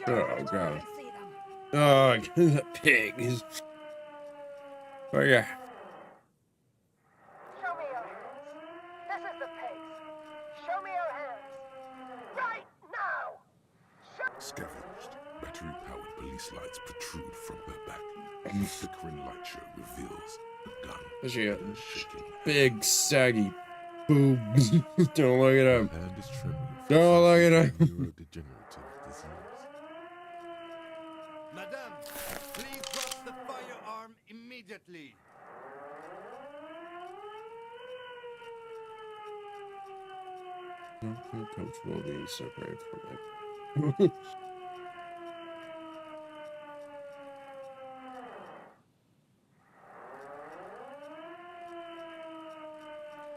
Oh god. Oh, the pigs. Oh yeah. Show me your hands. This is the pigs. Show me your hands. Right now! Scavenged, battery-powered police lights protrude from her back. The flickering light show reveals a gun. She got big, saggy boobs. Don't look at him. Hand is trembling. Don't look at him. Neurodegenerative disease. Madame, please drop the firearm immediately. I don't feel comfortable being separated from it.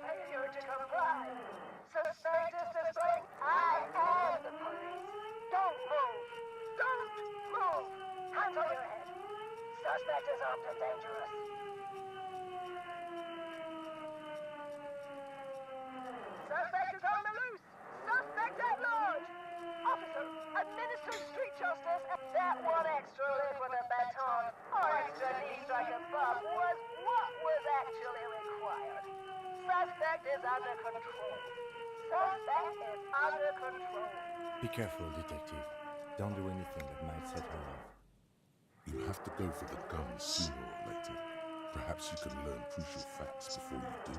Failure to comply. Suspect is displaying I am the police. Don't move. Don't move. Hands on your head. Suspect is armed and dangerous. Suspect is on the loose. Suspect at large. Officer, administer street justice. That one extra lift with a baton or extra knee strike above was what was actually required. Suspect is under control. Suspect is under control. Be careful, detective. Don't do anything that might set her off. You have to go for the gun sooner or later. Perhaps you can learn crucial facts before you do.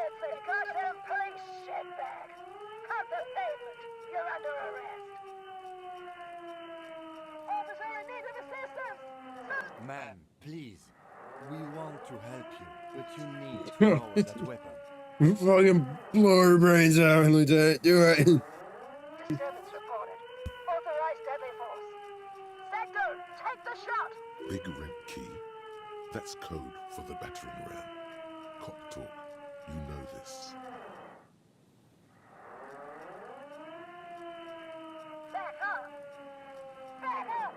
It's a goddamn police shitbag. Cut the pavement. You're under arrest. Officer in need of assistance. Ma'am, please. We want to help you, but you need to lower that weapon. Fucking blow her brains out, Lieutenant. Do it. Disturbance reported. Authorized deadly force. Sector, take the shot. Big red key. That's code for the battering ram. Cop talk. You know this. Back up. Back up.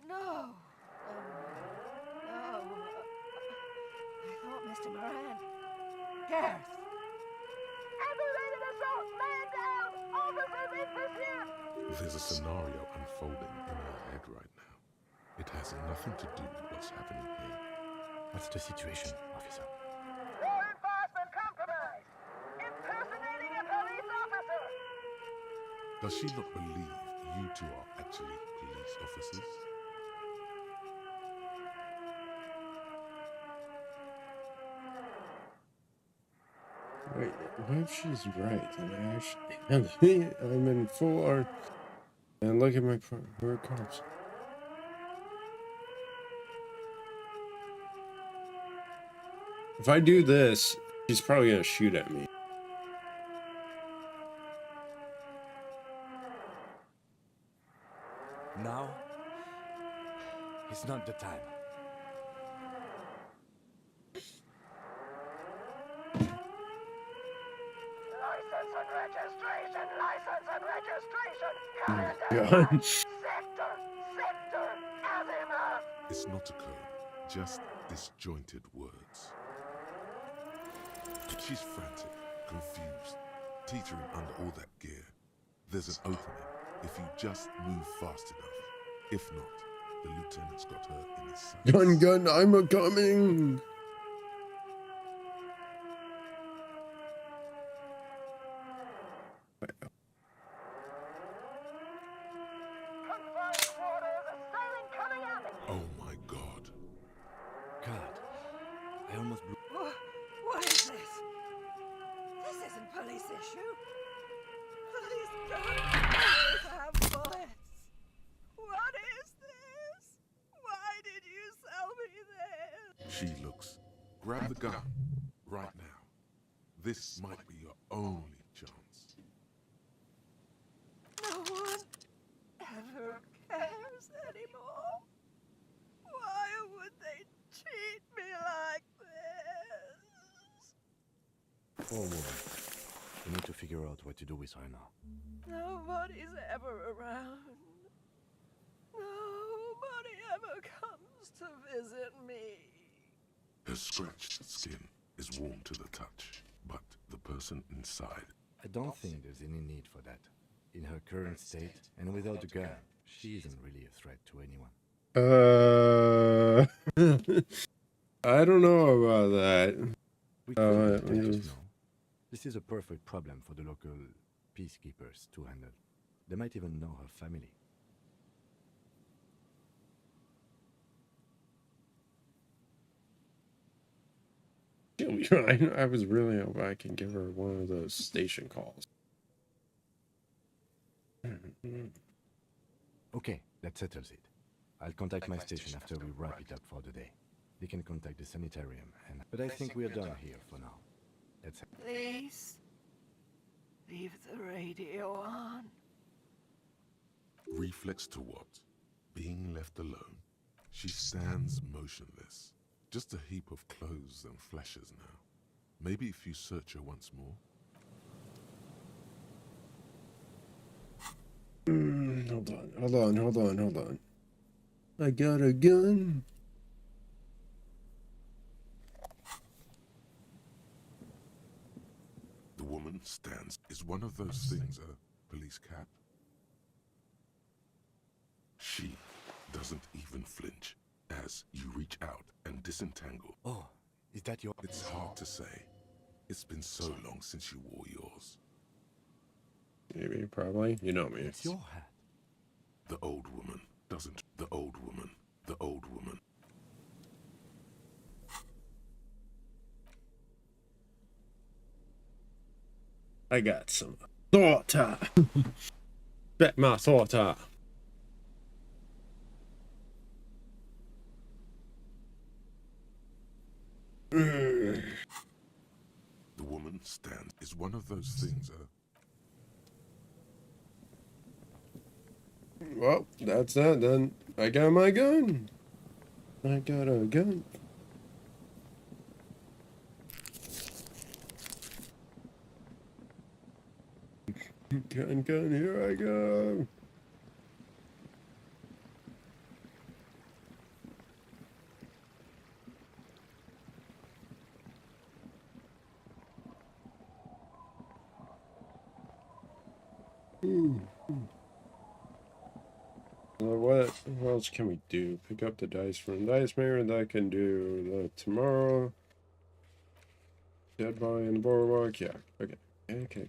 No. No. I thought Mr. Moran. Gareth. Aggravated assault. Man down. Officers in pursuit. There's a scenario unfolding in her head right now. It has nothing to do with what's happening here. What's the situation, officer? Law enforcement compromised. Impersonating a police officer. Does she not believe you two are actually police officers? Wait, what if she's right? And I actually I'm in full art. And look at my her cops. If I do this, she's probably gonna shoot at me. Now is not the time. License and registration god. It's not a code, just disjointed words. She's frantic, confused, teetering under all that gear. There's an opening if you just move fast enough. If not, the lieutenant's got her in his sights. Gun, I'm a coming. Oh my god. God, I almost blew. What is this? This isn't police issue. Please don't have bullets. What is this? Why did you sell me this? She looks. Grab the gun. Right now. This might be your only chance. No one ever cares anymore. Why would they treat me like this? Poor woman. We need to figure out what to do with her now. Nobody's ever around. Nobody ever comes to visit me. Her scratched skin is warm to the touch, but the person inside. I don't think there's any need for that. In her current state, and without a gun, she isn't really a threat to anyone. I don't know about that. We could be detectives, no? This is a perfect problem for the local peacekeepers to handle. They might even know her family. I was really hoping I can give her one of those station calls. Okay, that settles it. I'll contact my station after we wrap it up for the day. They can contact the sanitarium, but I think we're done here for now. Let's. Please, leave the radio on. Reflex to what? Being left alone. She stands motionless. Just a heap of clothes and flashes now. Maybe if you search her once more. Hold on. I got a gun. The woman stands. Is one of those things a police cap? She doesn't even flinch as you reach out and disentangle. Oh, is that your... It's hard to say. It's been so long since you wore yours. Maybe, probably. You know me. It's your hat. The old woman doesn't. The old woman. The old woman. I got some thought time. Bet my thought time. The woman stands. Is one of those things Well, that's that then. I got my gun. I got a gun. Gun, here I go. What else can we do? Pick up the dice from Dice Maker. That can do tomorrow. Dead body in the boardwalk. Yeah. Okay. Okay.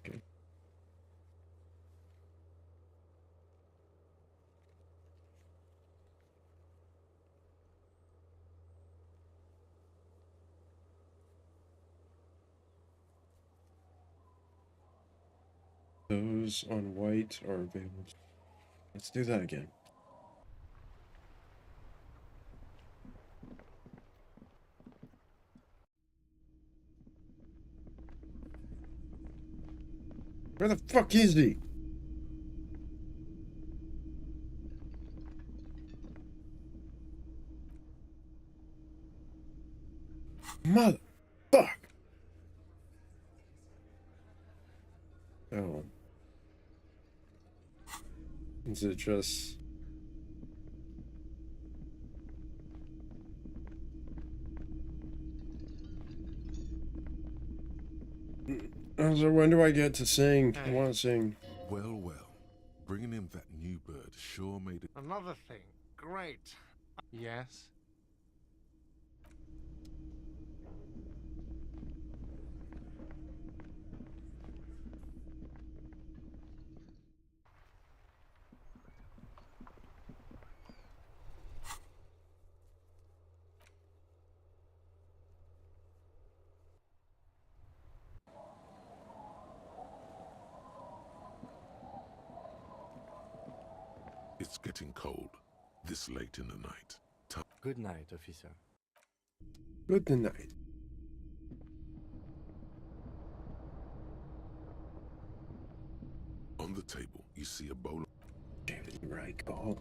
Those on white are available. Let's do that again. Where the fuck is he? Mother fuck. Oh. Is it just... So when do I get to sing? I want to sing. Well, well. Bringing him that new bird sure made it. Another thing. Great. Yes? It's getting cold. This late in the night. Good night, officer. Good night. On the table, you see a bowl of... David Wright call.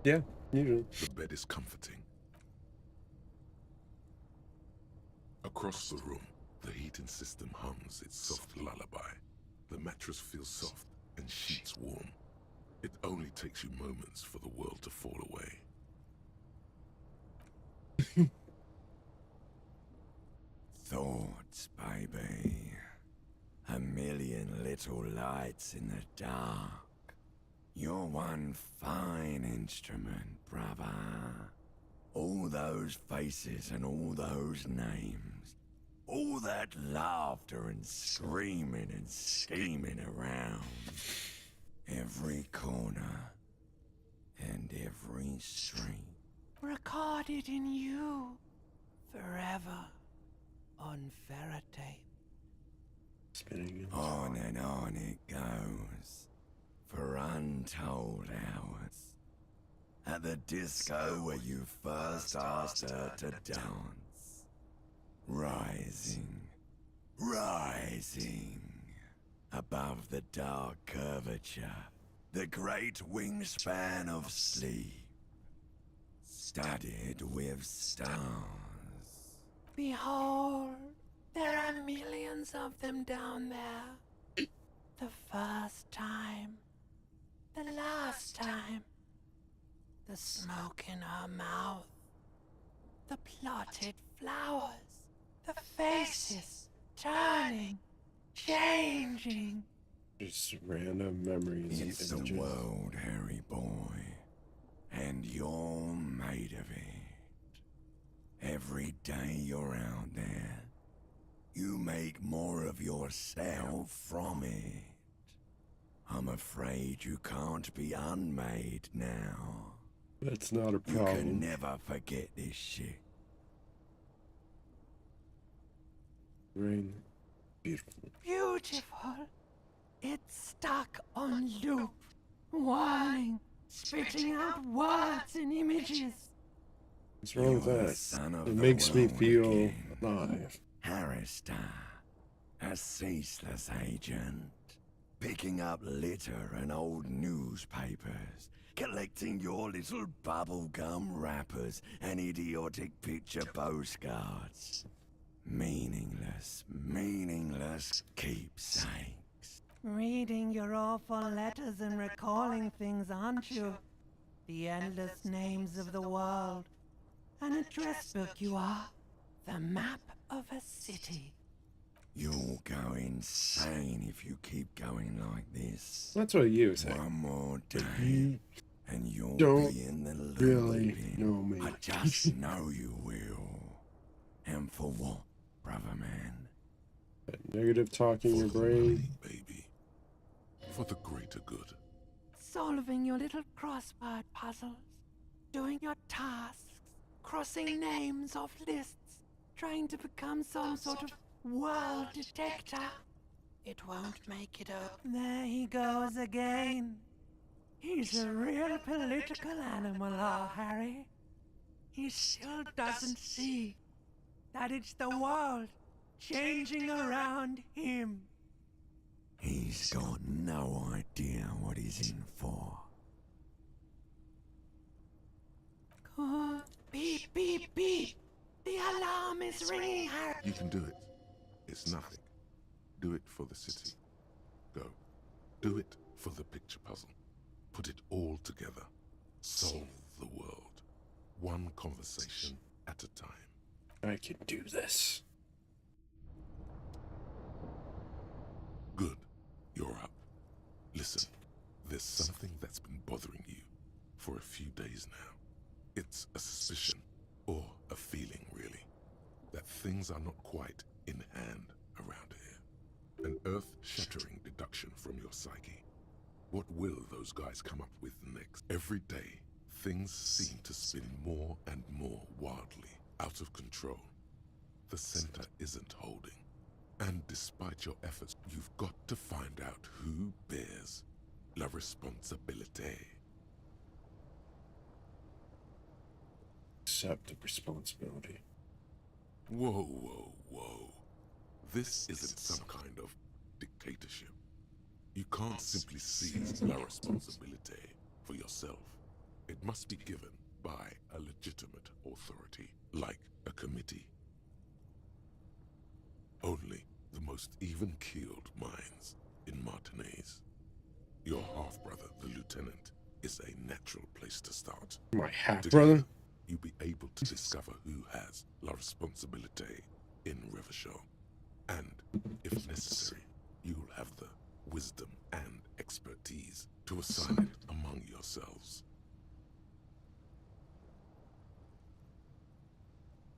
Yeah, usually. The bed is comforting. Across the room, the heating system hums its soft lullaby. The mattress feels soft and sheets warm. It only takes you moments for the world to fall away. Thoughts, baby. A million little lights in the dark. You're one fine instrument, brother. All those faces and all those names. All that laughter and screaming and scheming around. Every corner and every street. Recorded in you forever on ferrotape. Spinning on and on it goes for untold hours. At the disco where you first asked her to dance. Rising, rising. Above the dark curvature, the great wingspan of sleep, studded with stars. Behold, there are millions of them down there. The first time, the last time, the smoke in her mouth, the plotted flowers, the faces turning, changing. Just random memories. It's and the world, Harry boy, and you're made of it. Every day you're out there, you make more of yourself from it. I'm afraid you can't be unmade now. That's not a You problem. can never forget this shit. Rain. Beautiful. Beautiful. It's stuck on loop, whirling, spitting out words and images. What's wrong with You're the that? son of It the makes me world feel again. alive. Harrister, a ceaseless agent, picking up litter and old newspapers, collecting your little bubblegum wrappers and idiotic picture postcards. Meaningless, meaningless keepsakes. Reading your awful letters and recalling things, aren't you? The endless names of the world. An address book you are. The map of a city. You'll go insane if you keep going like this. That's what you say. One more day, You and you'll don't be in the really looping. know me. I just know you will. And for what, brother man? That negative talk in your brain. Baby. For the greater good. Solving your little crossword puzzles. Doing your tasks. Crossing names off lists. Trying to become some sort of world detector. It won't make it up. There he goes again. He's a real political animal, our Harry. He still doesn't see that it's the world changing around him. He's got no idea what he's in for. Good. Beep, beep, beep. The alarm is ringing, Harry. You can do it. It's nothing. Do it for the city. Go. Do it for the picture puzzle. Put it all together. Solve the world. One conversation at a time. I can do this. Good. You're up. Listen, there's something that's been bothering you for a few days now. It's a suspicion, or a feeling really, that things are not quite in hand around here. An earth-shattering deduction from your psyche. What will those guys come up with next? Every day, things seem to spin more and more wildly, out of control. The center isn't holding. And despite your efforts, you've got to find out who bears la responsabilité. Accept the responsibility. Whoa, whoa, whoa. This isn't some kind of dictatorship. You can't simply seize la responsabilité for yourself. It must be given by a legitimate authority, like a committee. Only the most even-keeled minds in Martinez. Your half-brother, the lieutenant, is a natural place to start. My half-brother? You'll be able to discover who has la responsabilité in Revachol. And, if necessary, you'll have the wisdom and expertise to assign it among yourselves.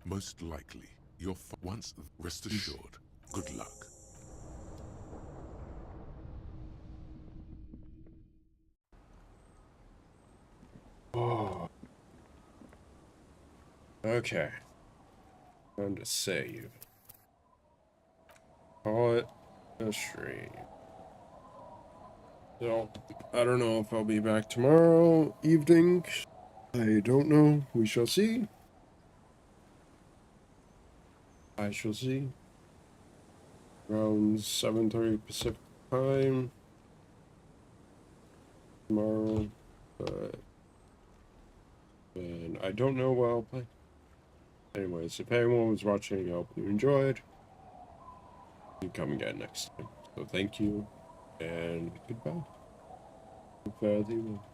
Most likely, once rest assured, good luck. Oh. Okay. Time to save. Call it a stream. So, I don't know if I'll be back tomorrow evening. I don't know. We shall see. I shall see. Around 7:30 Pacific time tomorrow. And I don't know what I'll play. Anyways, if anyone was watching, I hope you enjoyed. You come again next time. So thank you, and goodbye. Fare thee well.